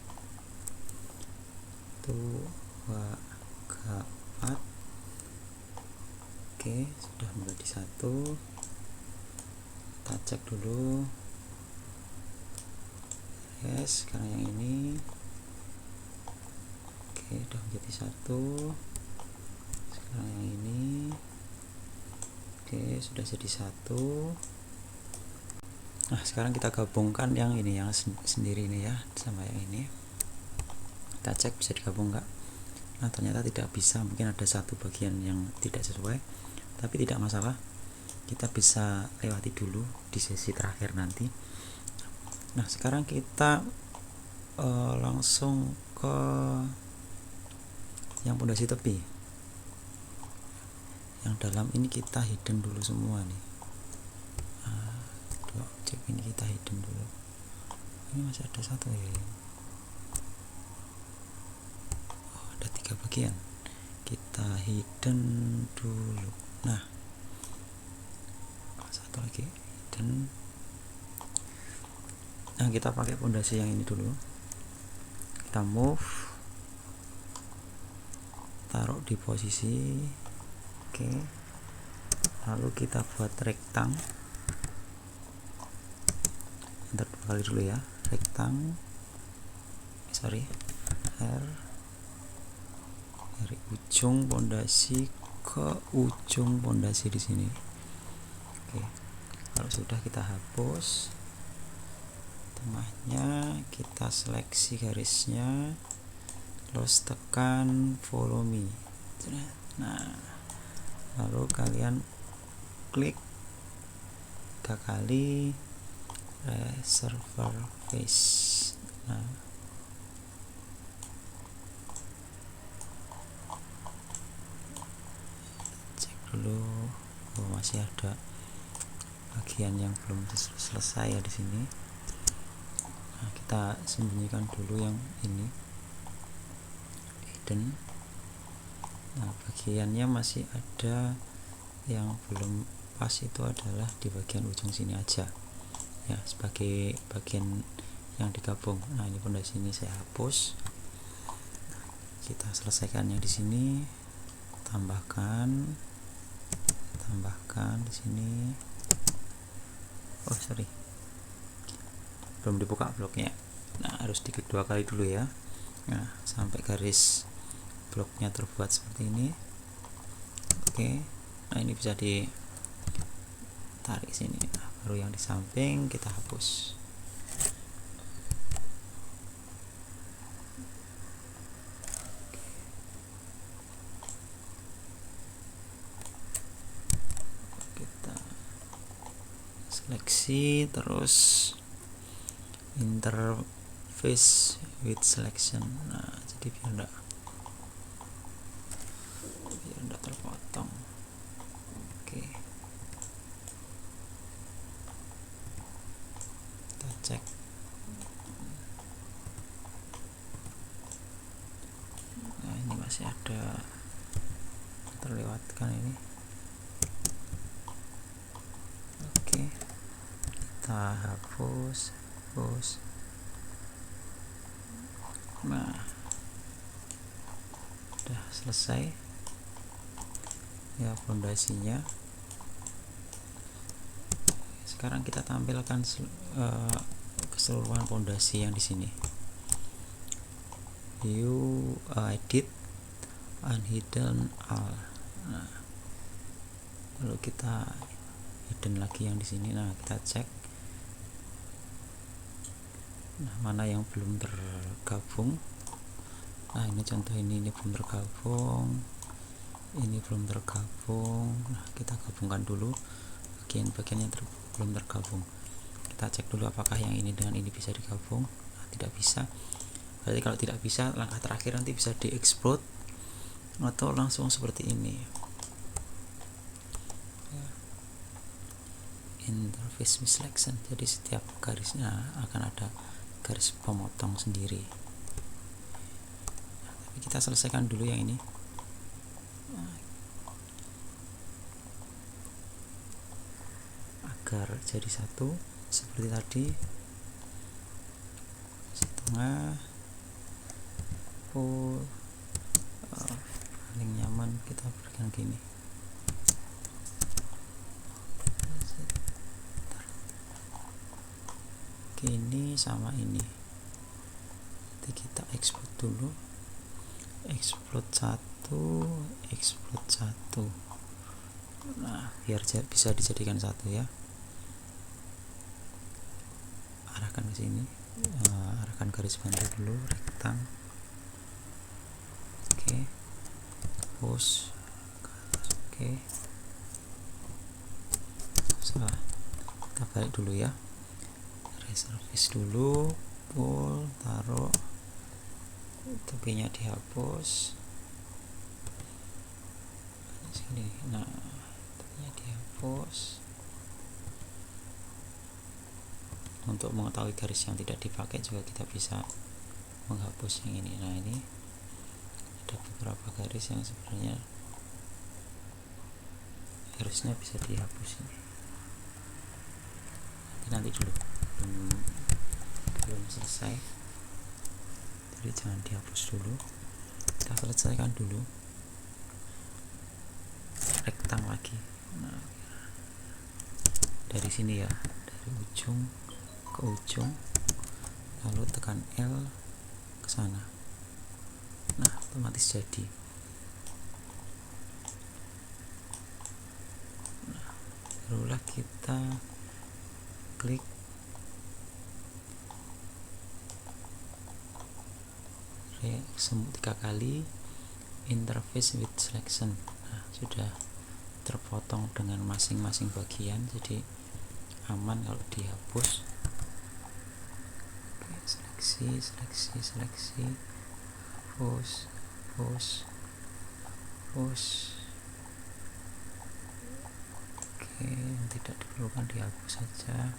2, 4. Oke, sudah menjadi 1. Kita cek dulu. Yes, sekarang yang ini. Oke, sudah menjadi 1. Sekarang yang ini. Oke, sudah jadi 1. Nah, sekarang kita gabungkan yang ini, yang sendiri ini ya, sama yang ini. Kita cek bisa digabung nggak. Nah, ternyata tidak bisa, mungkin ada satu bagian yang tidak sesuai, tapi tidak masalah, kita bisa lewati dulu di sesi terakhir nanti. Nah, sekarang kita langsung ke yang pondasi tepi. Yang dalam ini kita hidden dulu semua nih. Dua objek ini kita hidden dulu. Ini masih ada satu ya. Oh, ada 3 bagian. Kita hidden dulu. Nah, satu lagi hidden. Nah, kita pakai pondasi yang ini dulu. Kita move, taruh di posisi. Oke, lalu kita buat rektang. Enter 2 kali dulu ya, rektang. Dari ujung pondasi ke ujung pondasi di sini. Oke, kalau sudah kita hapus. Tengahnya kita seleksi garisnya, terus tekan follow me. Nah, lalu kalian klik 3 kali reservoir face. Nah, cek dulu. Oh, masih ada bagian yang belum selesai ya di sini. Nah, kita sembunyikan dulu yang ini hidden. Nah, bagiannya masih ada yang belum pas, itu adalah di bagian ujung sini aja ya, sebagai bagian yang digabung. Nah, ini pondasi ini saya hapus. Kita selesaikan yang di sini, tambahkan di sini. Oh, sorry, belum dibuka bloknya. Nah, harus diklik 2 kali dulu ya. Nah, sampai garis bloknya terbuat seperti ini. Oke, nah ini bisa ditarik sini. Nah, baru yang di samping kita hapus. Kita seleksi, terus interface with selection. Nah, jadi biar enggak terpotong. Oke, kita cek. Nah, ini masih ada terlewatkan ini. Oke, kita hapus. Nah, udah selesai ya pondasinya. Sekarang kita tampilkan keseluruhan pondasi yang di sini. View, edit, unhidden all. Nah, lalu kita hidden lagi yang di sini. Nah, kita cek. Nah, mana yang belum tergabung. Nah, ini contoh ini belum tergabung, ini belum tergabung. Nah, kita gabungkan dulu bagian-bagian yang belum tergabung. Kita cek dulu apakah yang ini dengan ini bisa digabung. Nah, tidak bisa. Berarti kalau tidak bisa, langkah terakhir nanti bisa di-explode atau langsung seperti ini. Interface selection. Jadi setiap garisnya akan ada garis pemotong sendiri. Nah, tapi kita selesaikan dulu yang ini. Agar jadi satu seperti tadi. Setengah paling nyaman kita berikan gini. Gini sama ini. Nanti kita explode dulu. Explode satu. Nah, biar bisa dijadikan satu ya. Arahkan ke sini. Arahkan garis bantu dulu, rektang. Oke. Push ke atas. Oke. Salah. Kita balik dulu ya. Reservis dulu, pull, taruh, tepinya dihapus sini. Nah, tepinya dihapus. Untuk mengetahui garis yang tidak dipakai juga kita bisa menghapus yang ini. Nah, ini ada beberapa garis yang sebenarnya harusnya bisa dihapus ini. Nanti dulu, belum selesai, jadi jangan dihapus dulu, kita selesaikan dulu. Rektang lagi. Nah, dari sini ya, dari ujung ke ujung, lalu tekan L ke sana. Nah, otomatis jadi. Nah, barulah kita klik tiga kali interface with selection. Nah, sudah terpotong dengan masing-masing bagian, jadi aman kalau dihapus. Oke, seleksi, hapus. Oke, yang tidak diperlukan dihapus saja.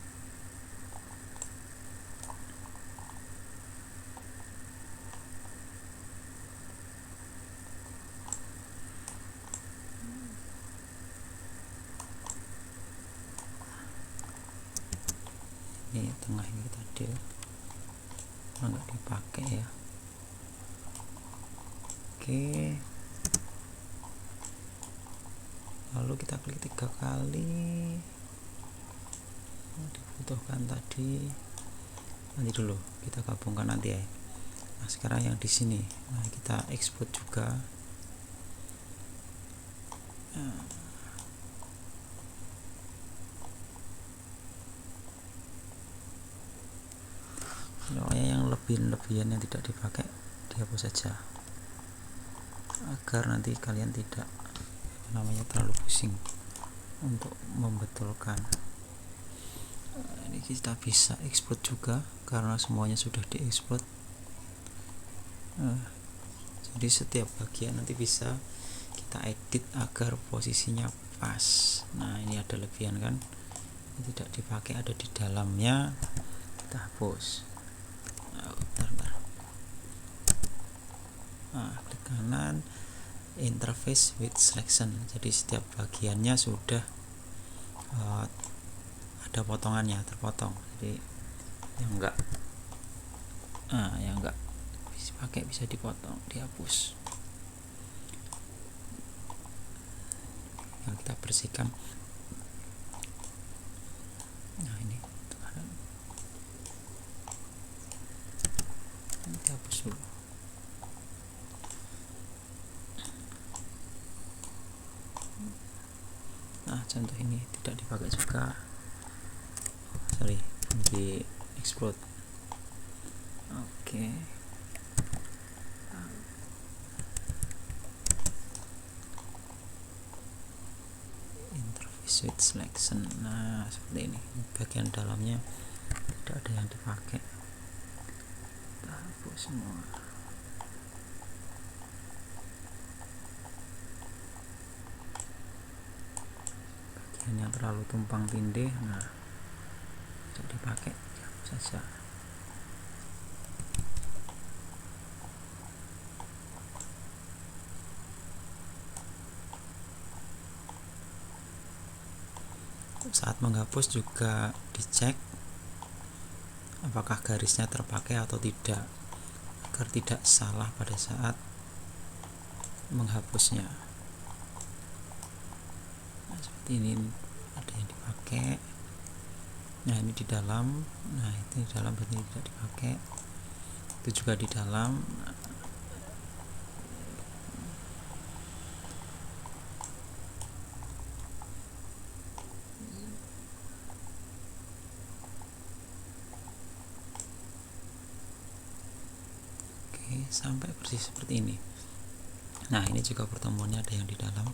Ini tengah ini tadi nggak dipakai ya. Oke, lalu kita klik 3 kali. Dibutuhkan tadi, nanti dulu kita gabungkan nanti ya. Nah, sekarang yang di sini, nah kita export juga. Yang lebihan yang tidak dipakai dihapus saja, agar nanti kalian tidak terlalu pusing untuk membetulkan. Ini kita bisa export juga karena semuanya sudah diekspor. Jadi setiap bagian nanti bisa kita edit agar posisinya pas. Nah, ini ada lebihan kan, ini tidak dipakai, ada di dalamnya, kita hapus. Bentar. Nah, klik kanan, interface with selection. Jadi setiap bagiannya sudah ada potongannya, terpotong. Jadi yang enggak bisa pakai bisa dipotong, dihapus. Yang kita bersihkan. Nah, ini hapus dulu. Nah, contoh ini tidak dipakai juga, di explode. Oke. Interface with selection. Nah, seperti ini. Bagian dalamnya tidak ada yang dipakai. Kita hapus semua. Bagian yang terlalu tumpang tindih, nah, tidak dipakai, dihapus saja. Saat menghapus juga dicek apakah garisnya terpakai atau tidak, agar tidak salah pada saat menghapusnya. Nah, seperti ini, ada yang dipakai. Nah, ini di dalam. Nah, itu di dalam berarti tidak dipakai. Itu juga di dalam. Sampai persis seperti ini. Nah, ini juga pertemuannya ada yang di dalam.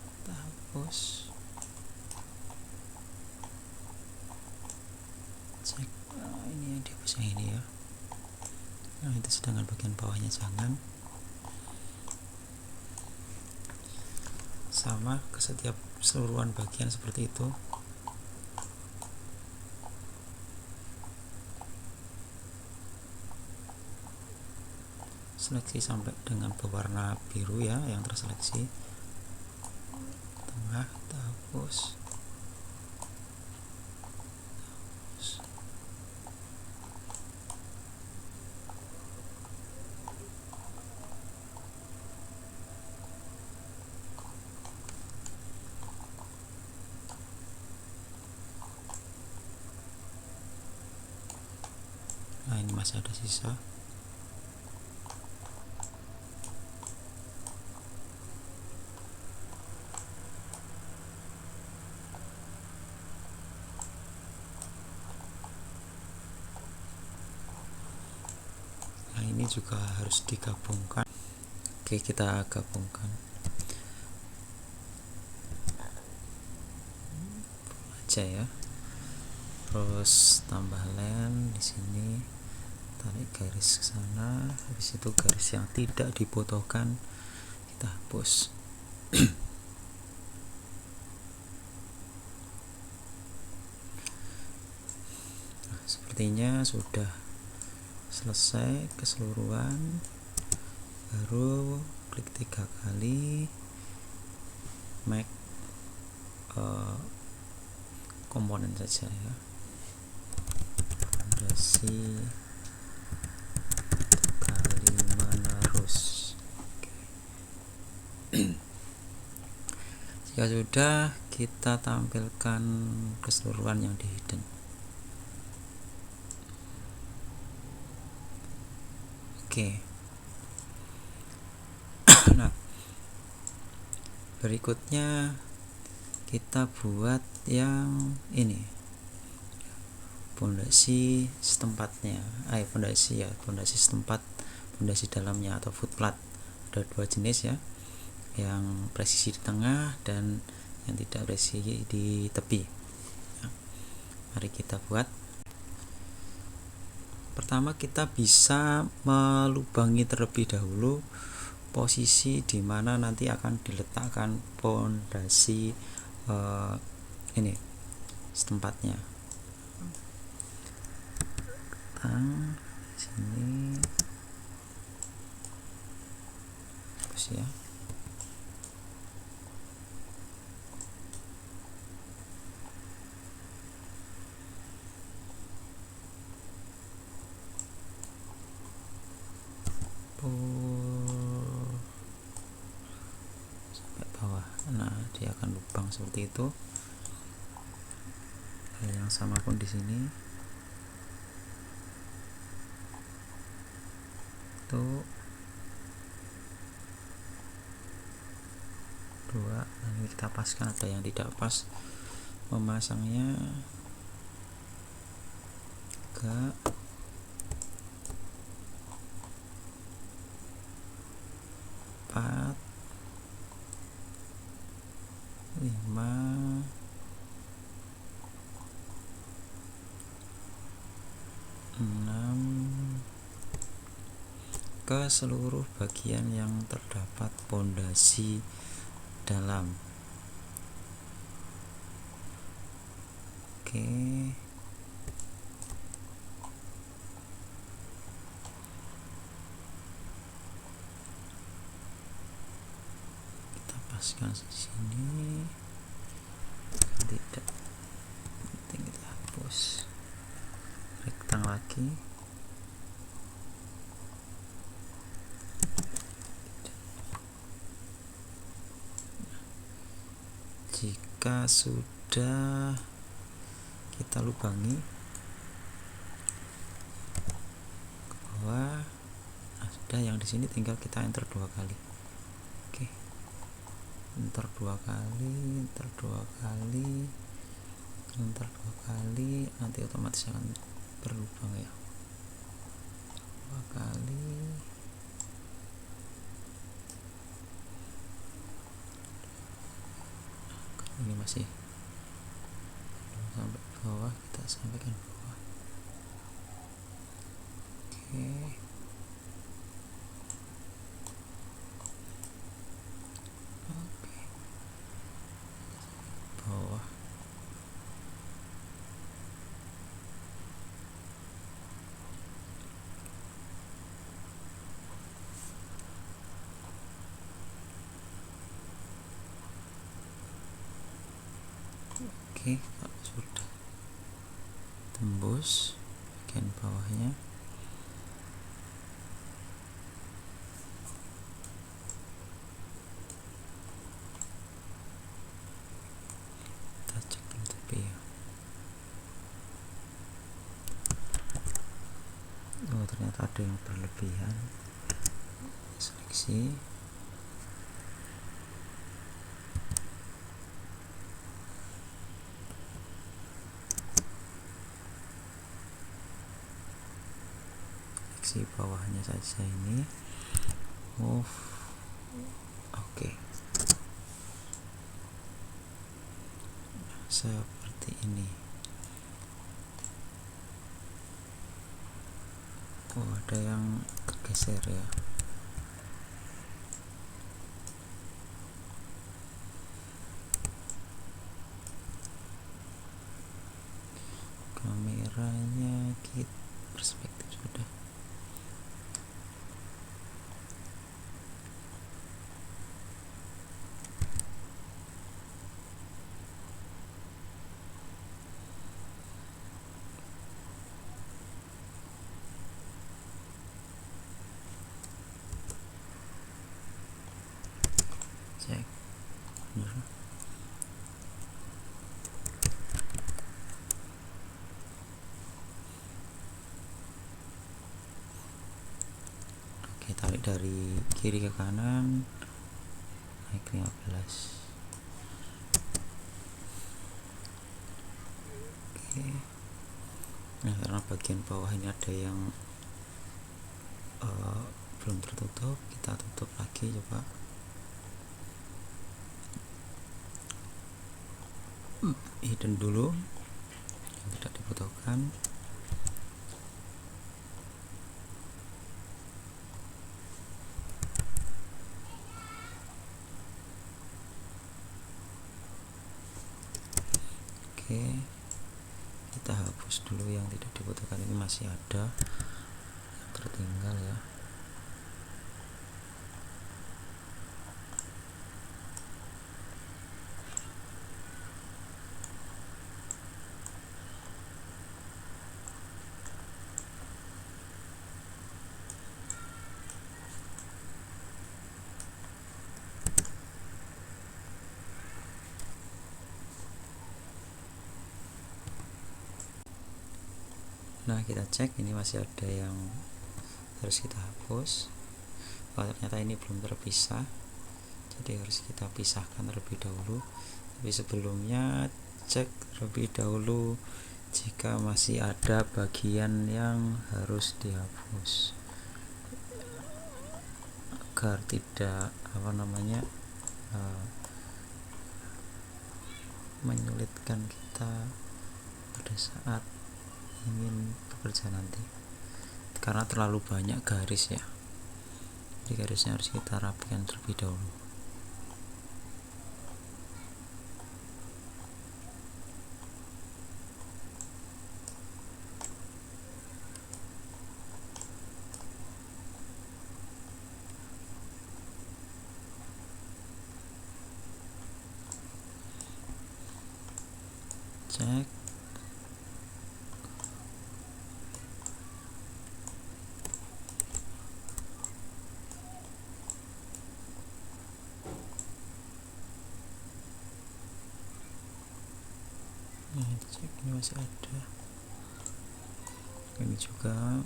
Kita hapus, cek. Ini yang dihapus yang ini ya. Nah, itu sedangkan bagian bawahnya jangan. Sama ke setiap seluruhan bagian seperti itu. Seleksi sampai dengan berwarna biru ya, yang terseleksi. Tengah kita hapus. Nah, ini masih ada sisa. Ini juga harus digabungkan. Oke, kita gabungkan aja ya. Terus tambah len di sini, tarik garis ke sana. Habis itu garis yang tidak dibutuhkan kita hapus. Nah, sepertinya sudah selesai keseluruhan. Baru klik 3 kali, make komponen saja ya, fondasi kali menerus. Jika sudah, kita tampilkan keseluruhan yang di hidden. Oke. Nah, berikutnya kita buat yang ini, pondasi setempatnya. Pondasi setempat, pondasi dalamnya atau footplat. Ada 2 jenis ya, yang presisi di tengah dan yang tidak presisi di tepi. Nah, mari kita buat. Pertama, kita bisa melubangi terlebih dahulu posisi di mana nanti akan diletakkan pondasi ini setempatnya. Sini terus ya. Sampai bawah. Nah, dia akan lubang seperti itu. Hal yang sama pun di sini. Tuh. 2. Nanti kita paskan, ada yang tidak pas memasangnya. 3. ke seluruh bagian yang terdapat pondasi dalam. Oke. Kita paskan di sini. Tidak penting, kita hapus. Rektang lagi. Jika sudah kita lubangi ke bawah, ada yang di sini tinggal kita enter 2 kali. Oke, enter 2 kali, enter 2 kali, enter 2 kali, nanti otomatis akan berlubang ya. 2 kali. Ini masih sampai bawah, kita sampaikan bawah. Oke. Oke. Bawah. Oke, sudah tembus bagian bawahnya. Kita cek dulu tapi ya. Oh, ternyata ada yang berlebihan. Seleksi. Seleksi bawahnya saja ini. Move. Oke. Seperti ini. Oh, ada yang tergeser ya. Kameranya kita perspektif sudah. Cek. Benar. Oke, tarik dari kiri ke kanan, naik 15. Oke. Nah, karena bagian bawah ini ada yang belum tertutup, kita tutup lagi, coba. Hidden dulu yang tidak dibutuhkan. Oke, kita hapus dulu yang tidak dibutuhkan. Ini masih ada yang tertinggal ya. Nah, kita cek, ini masih ada yang harus kita hapus. Oh, ternyata ini belum terpisah, jadi harus kita pisahkan terlebih dahulu. Tapi sebelumnya cek terlebih dahulu jika masih ada bagian yang harus dihapus agar tidak menyulitkan kita pada saat ingin bekerja nanti, karena terlalu banyak garis ya. Jadi garisnya harus kita rapikan terlebih dahulu. Cek. Cek ini masih ada. Ini juga.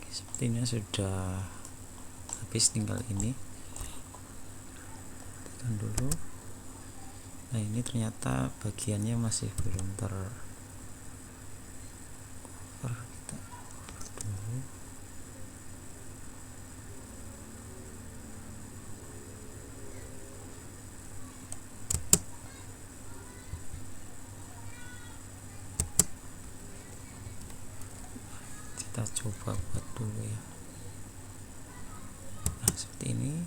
Sepertinya sudah habis, tinggal ini tekan dulu. Nah ini ternyata bagiannya masih belum kita dulu. Kita coba buat dulu ya. Nah seperti ini.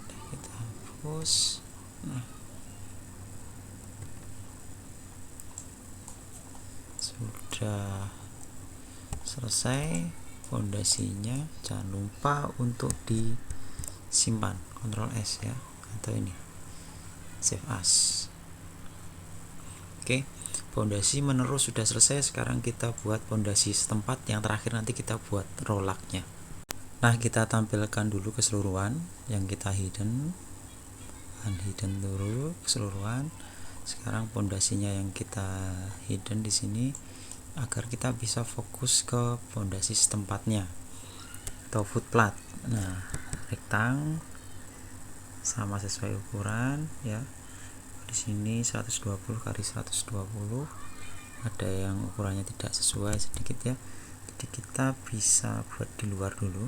Kita hapus. Nah sudah selesai fondasinya. Jangan lupa untuk disimpan, Ctrl S ya, atau ini save as. Oke, fondasi menerus sudah selesai. Sekarang kita buat fondasi setempat, yang terakhir nanti kita buat rolaknya. Nah kita tampilkan dulu keseluruhan yang kita hidden dulu keseluruhan. Sekarang fondasinya yang kita hidden di sini, agar kita bisa fokus ke fondasi setempatnya atau footplat. Nah rektang sama sesuai ukuran ya. Di sini 120 kali 120, ada yang ukurannya tidak sesuai sedikit ya, jadi kita bisa buat di luar dulu.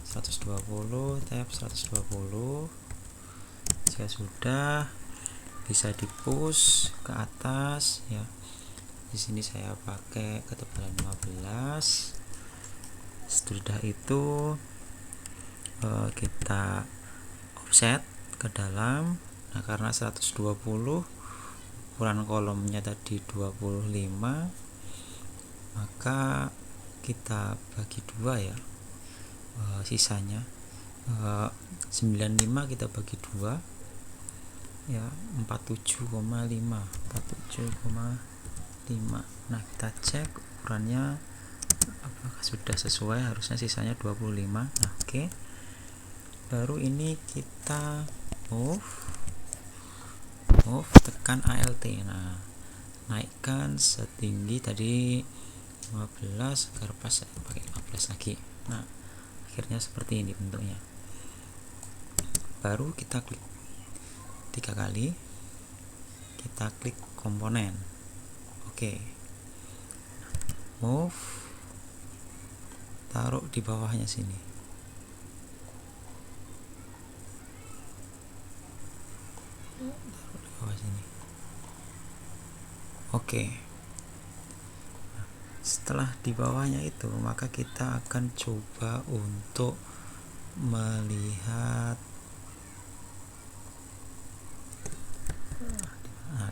120 tab 120. Jika sudah, bisa di push ke atas ya. Di sini saya pakai ketebalan 15. Sesudah itu kita offset ke dalam. Nah karena 120 ukuran kolomnya tadi 25, maka kita bagi dua ya. Sisanya 95 kita bagi dua ya, 47,5. Nah kita cek ukurannya apakah sudah sesuai, harusnya sisanya 25. Nah oke. Baru ini kita move, tekan ALT. Nah naikkan setinggi tadi 15 agar pas, pakai 15 lagi. Nah akhirnya seperti ini bentuknya. Baru kita klik 3 kali, kita klik komponen. Oke, move, taruh di bawahnya sini. Taruh di bawah sini. Oke. Setelah di bawahnya itu, maka kita akan coba untuk melihat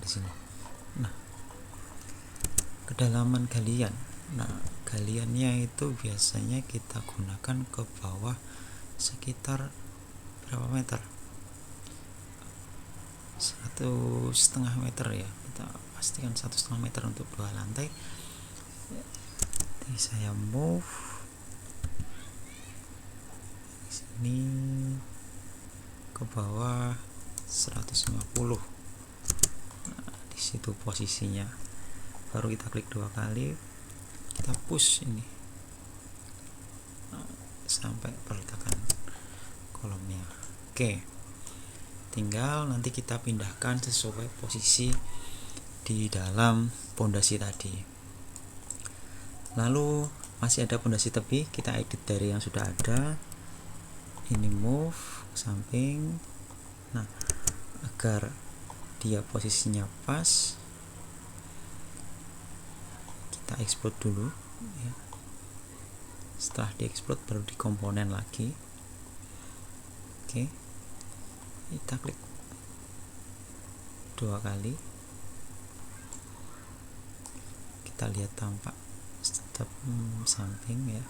di sini. Nah, kedalaman galian. Nah, galiannya itu biasanya kita gunakan ke bawah sekitar berapa meter? 1,5 meter ya. Kita pastikan 1,5 meter untuk 2 lantai. Jadi saya move di sini ke bawah 150. Di situ posisinya. Baru kita klik 2 kali, kita push ini sampai peletakan kolomnya. Oke, tinggal nanti kita pindahkan sesuai posisi di dalam pondasi tadi. Lalu masih ada pondasi tepi, kita edit dari yang sudah ada. ini move ke samping. Nah, agar dia posisinya pas, kita explode dulu ya. Setelah diexplode baru di komponen lagi. Oke, kita klik 2 kali, kita lihat tampak step samping ya.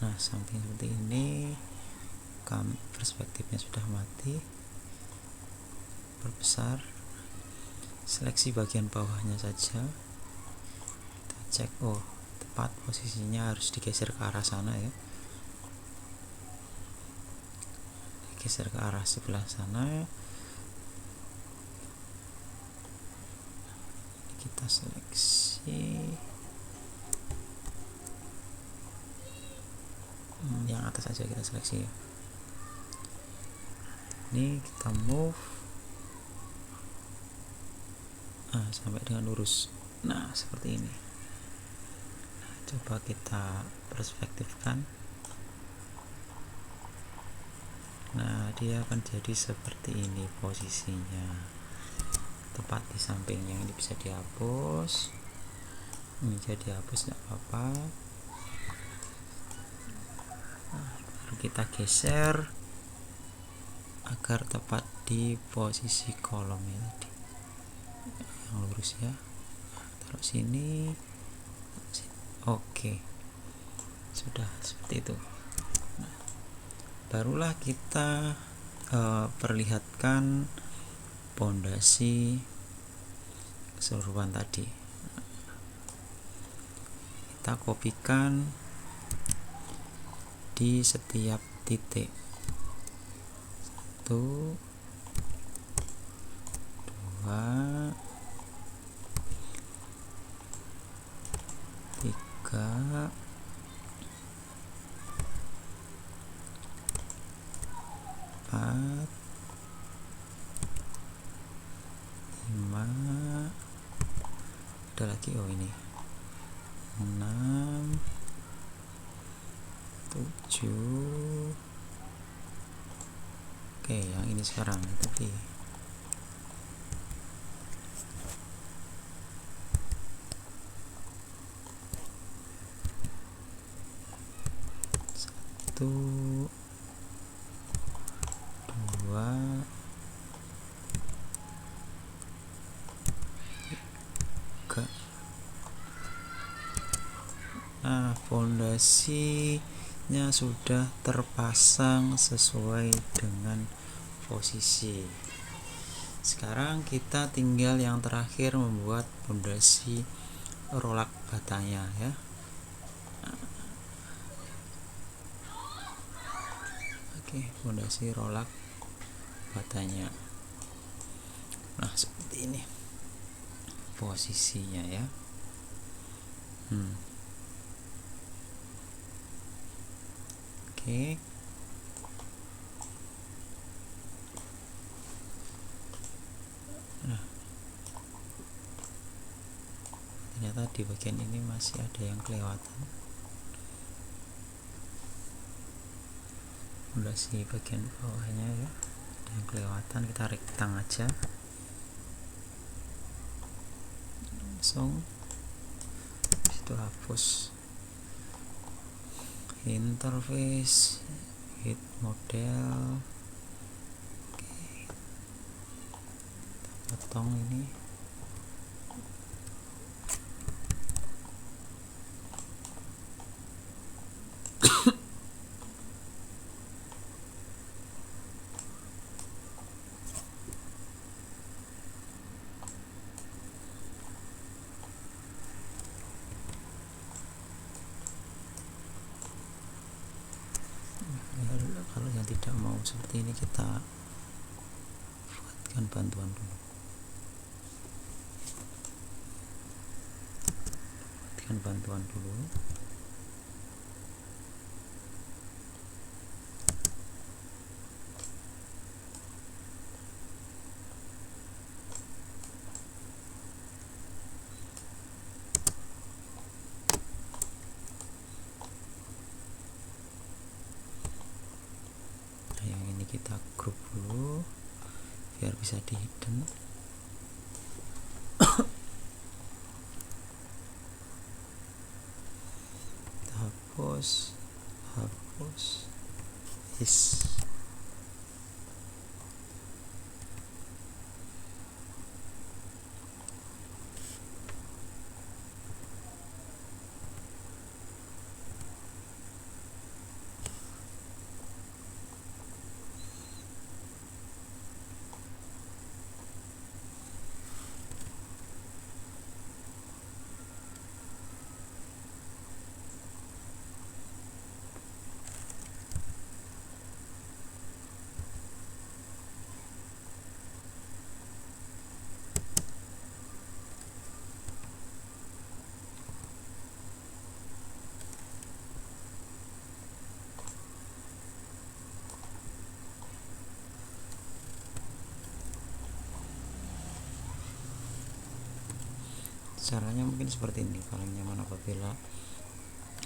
Nah, samping seperti ini, perspektifnya sudah mati. Perbesar, seleksi bagian bawahnya saja, kita cek, oh tepat, posisinya harus digeser ke arah sana ya, digeser ke arah sebelah sana. Kita seleksi yang atas aja, kita seleksi ya. Ini kita move sampai dengan lurus. Nah, seperti ini. Coba kita perspektifkan. Nah, dia akan jadi seperti ini posisinya, tepat di sampingnya. Ini bisa dihapus, ini jadi hapus, tidak apa-apa. Nah, baru kita geser agar tepat di posisi kolomnya tadi yang lurus ya. Taruh sini. Oke, sudah seperti itu. Nah, barulah kita perlihatkan pondasi keseluruhan tadi. Kita kopikan di setiap titik. 1, 2, 3, 4, 5, ada lagi, oh ini 6, 7. Oke, yang ini sekarang tadi. Satu, 2, 3. Nah, fondasinya sudah terpasang sesuai dengan posisi. Sekarang kita tinggal yang terakhir membuat fondasi rolak batanya ya. Oke, fondasi rolak batanya. Nah, seperti ini posisinya ya. Oke. Nah, ternyata di bagian ini masih ada yang kelewatan. Fondasi bagian bawahnya ya, ada yang kelewatan, kita rektang aja. Langsung situ hapus interface, hit model. Oke, kita potong ini. Kalau yang tidak mau seperti ini, kita buatkan bantuan dulu. Buatkan bantuan dulu. kita grup dulu biar bisa di hidden. Kita hapus yes. Caranya mungkin seperti ini, paling nyaman apabila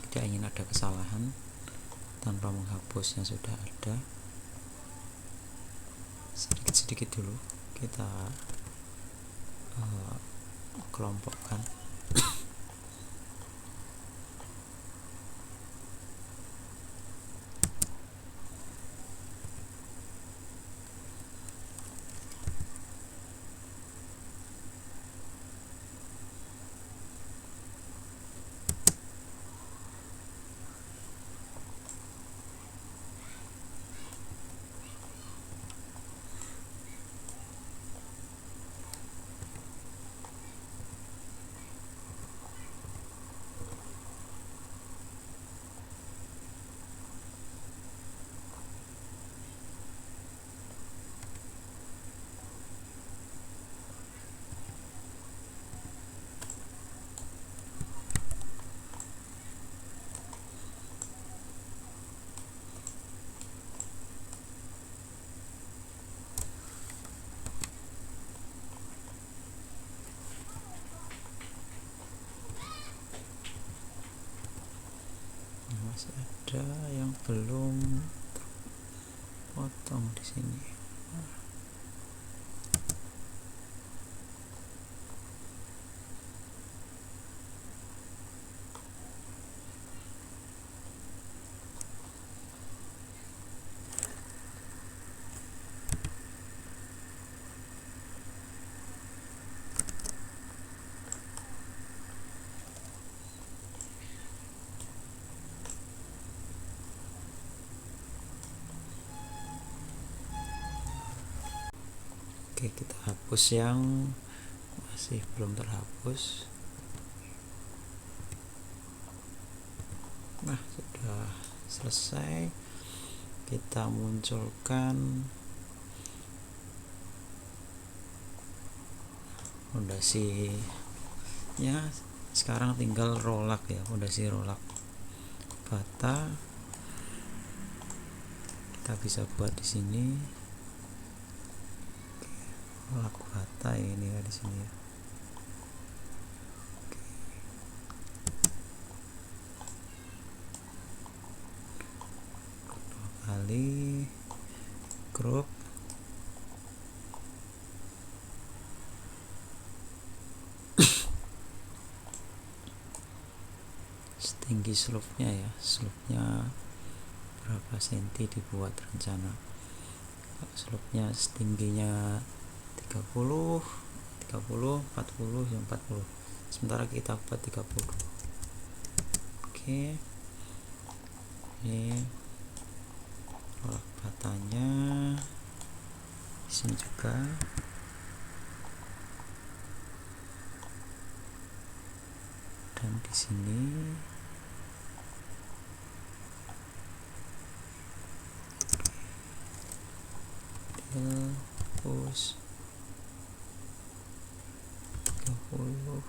tidak ingin ada kesalahan tanpa menghapus yang sudah ada. Sedikit-sedikit dulu kita kelompokkan. Masih ada yang belum potong di sini. Oke, kita hapus yang masih belum terhapus. Nah, sudah selesai. Kita munculkan fondasinya. Sekarang tinggal rolak ya, fondasi rolak bata. Kita bisa buat di sini. Rolak bata ini ya di sini ya. Dua kali grup. Tinggi slope-nya ya, slope-nya berapa senti dibuat rencana. Slope-nya setingginya 30, 40, 40. Sementara kita buat 30. Oke. Ini rolak batanya di sini juga. Dan di sini push 30.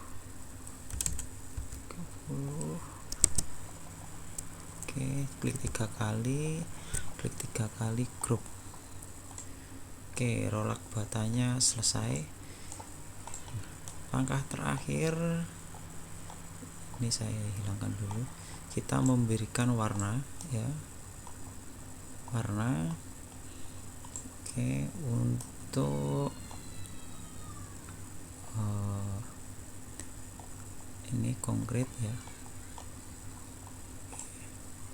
Oke, klik 3 kali grup. Oke, rolak batanya selesai. Langkah terakhir ini saya hilangkan dulu. Kita memberikan warna ya, warna Oke, untuk ini konkret ya,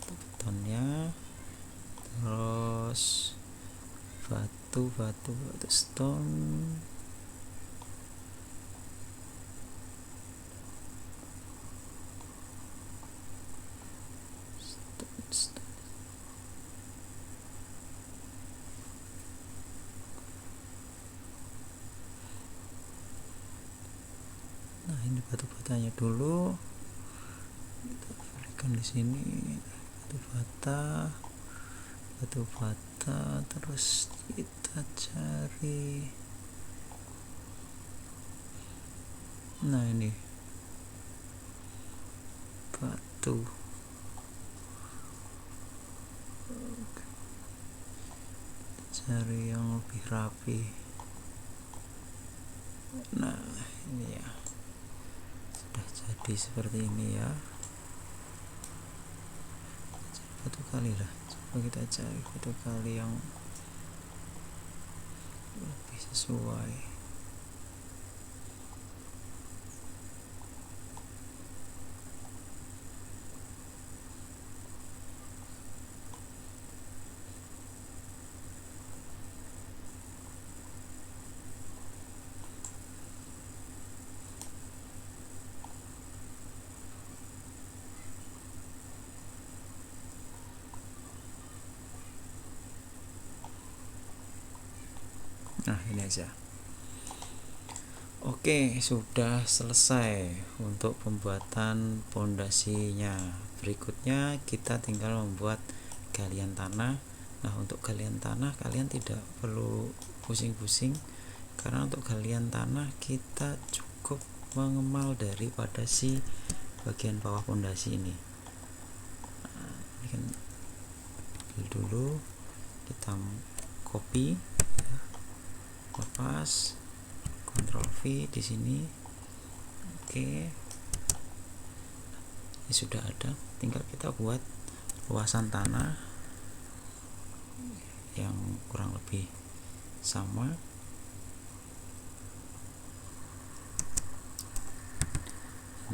betonnya, terus batu stone, nah ini batu batanya dulu kita berikan di sini, batu bata, terus kita cari, nah ini batu, cari yang lebih rapi. Nah ini ya, sudah jadi seperti ini ya. Batu kali lah, coba kita cari batu kali yang lebih sesuai. Nah ini aja. Oke, sudah selesai untuk pembuatan pondasinya. Berikutnya kita tinggal membuat galian tanah. Nah untuk galian tanah kalian tidak perlu pusing-pusing, karena untuk galian tanah kita cukup mengemal daripada si bagian bawah pondasi ini. Nah, ini kan dulu kita copy, lepas, Ctrl V di sini. Oke, ini sudah ada, tinggal kita buat luasan tanah yang kurang lebih sama.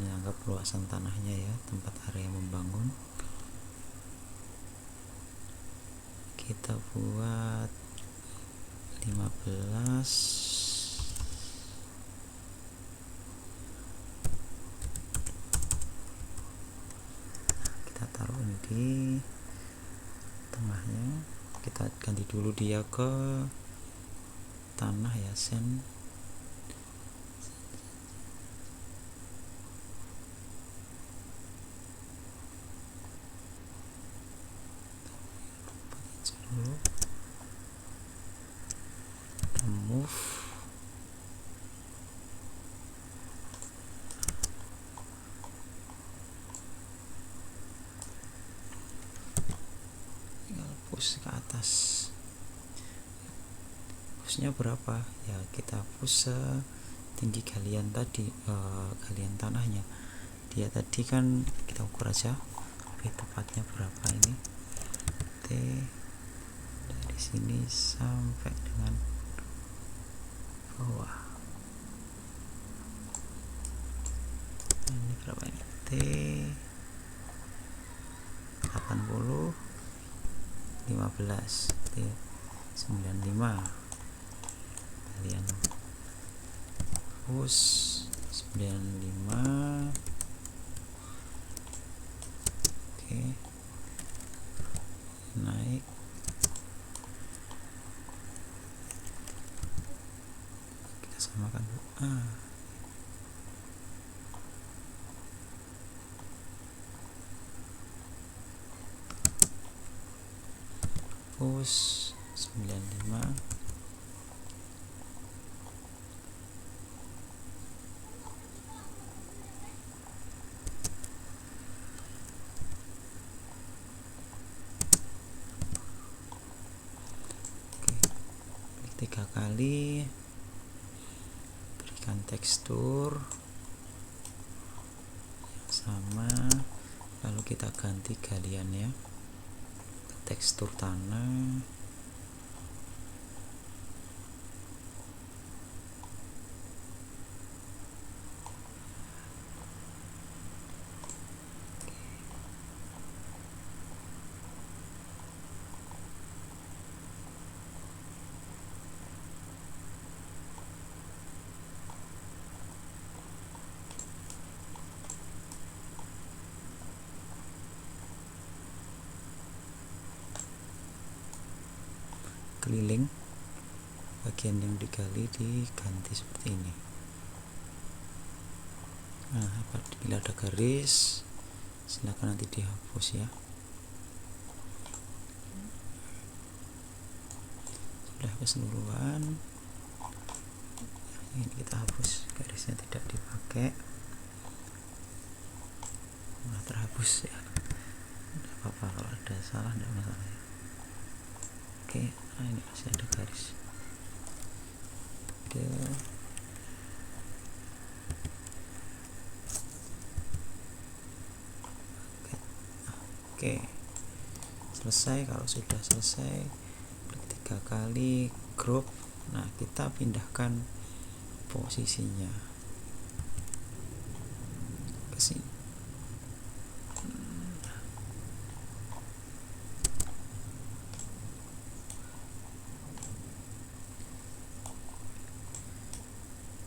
Ini anggap luasan tanahnya ya, tempat area membangun. Kita buat 15. Kita taruh ini di tengahnya. Kita ganti dulu dia ke tanah ya, sand. Remove. Tinggal push ke atas. Pushnya berapa ya, kita push tinggi galian tadi, galian tanahnya. Dia tadi kan kita ukur aja lebih tepatnya berapa ini. Dari sini sampai dengan bawah. Ini berapa ini? T 80 15 T 95 kalian push 95. Oke, naik. Kita samakan dulu. Push 95. Oke, 3 kali, berikan tekstur yang sama, lalu kita ganti galiannya ke tekstur tanah. keliling, bagian yang digali diganti seperti ini. Nah, apabila ada garis silakan nanti dihapus ya. Sudah keseluruhan, ini kita hapus, garisnya tidak dipakai. Nah, terhapus ya, tidak apa-apa kalau ada salah, tidak masalah ya. Oke, nah ini masih ada garis. Oke, selesai. Kalau sudah selesai, klik 3 kali, group. Nah, kita pindahkan posisinya ke sini.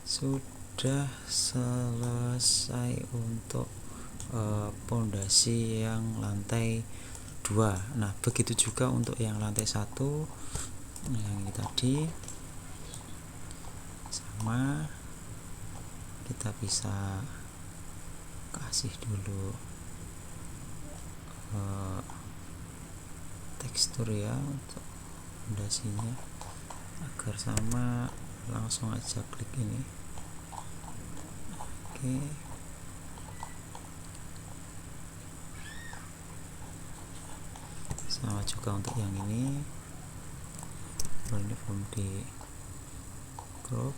Sudah selesai untuk pondasi yang lantai 2. Nah, begitu juga untuk yang lantai 1. Yang ini tadi sama, kita bisa kasih dulu tekstur ya untuk pondasinya agar sama. Langsung aja klik ini. Oke, sama juga untuk yang ini. Ini form di group.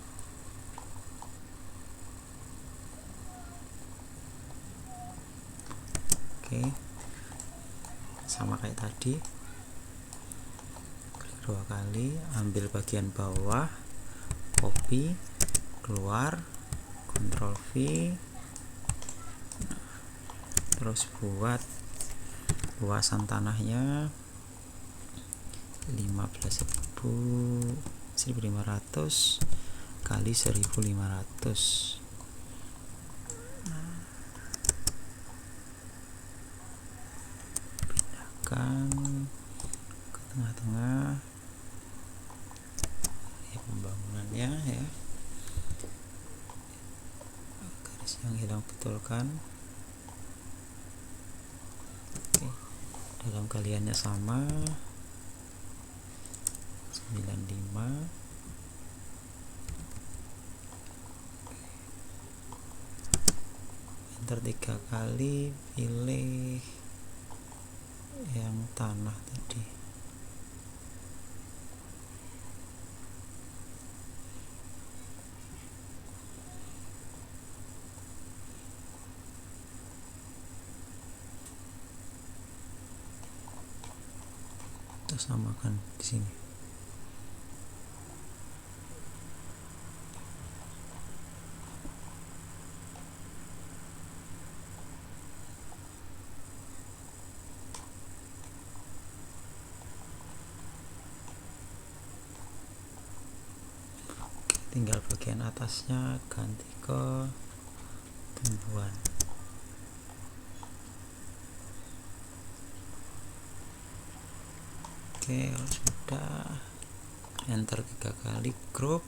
Oke, sama kayak tadi, klik 2 kali, ambil bagian bawah, copy, keluar, Ctrl V, terus buat luasan tanahnya 1500 kali 1500. Pindahkan ke tengah-tengah ya pembangunannya ya. Garis yang hilang betulkan. Oke, dalam kaliannya sama 95. Enter 3 kali, pilih yang tanah tadi. Kita samakan di sini. Tinggal bagian atasnya ganti ke tumbuhan. Oke, kalau sudah, enter 3 kali, group,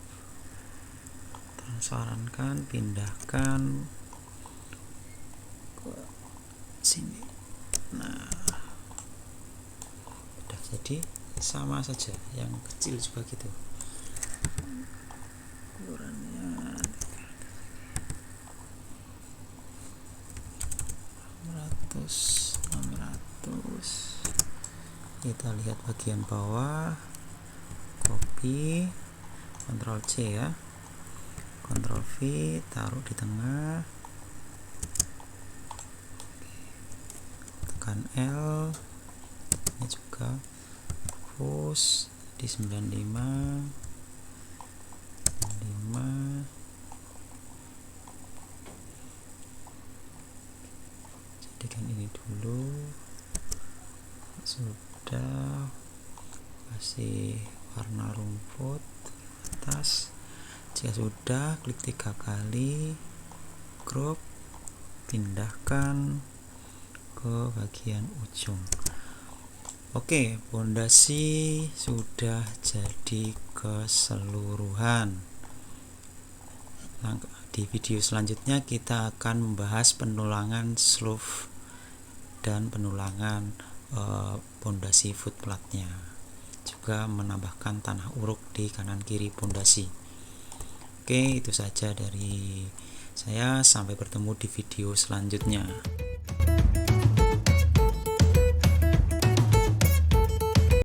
transparankan, pindahkan ke sini. Nah, udah jadi. Sama saja yang kecil juga gitu. Ukurannya 600. Kita lihat bagian bawah, copy, Ctrl C ya, Ctrl V, taruh di tengah, tekan L, ini juga push di 95, jadikan ini dulu. Sudah, kasih warna rumput atas. Jika sudah, klik 3 kali, group, pindahkan ke bagian ujung. Oke, pondasi sudah jadi keseluruhan. Di video selanjutnya kita akan membahas penulangan slope dan penulangan pondasi footplatnya, juga menambahkan tanah uruk di kanan kiri pondasi. Oke, itu saja dari saya. Sampai bertemu di video selanjutnya.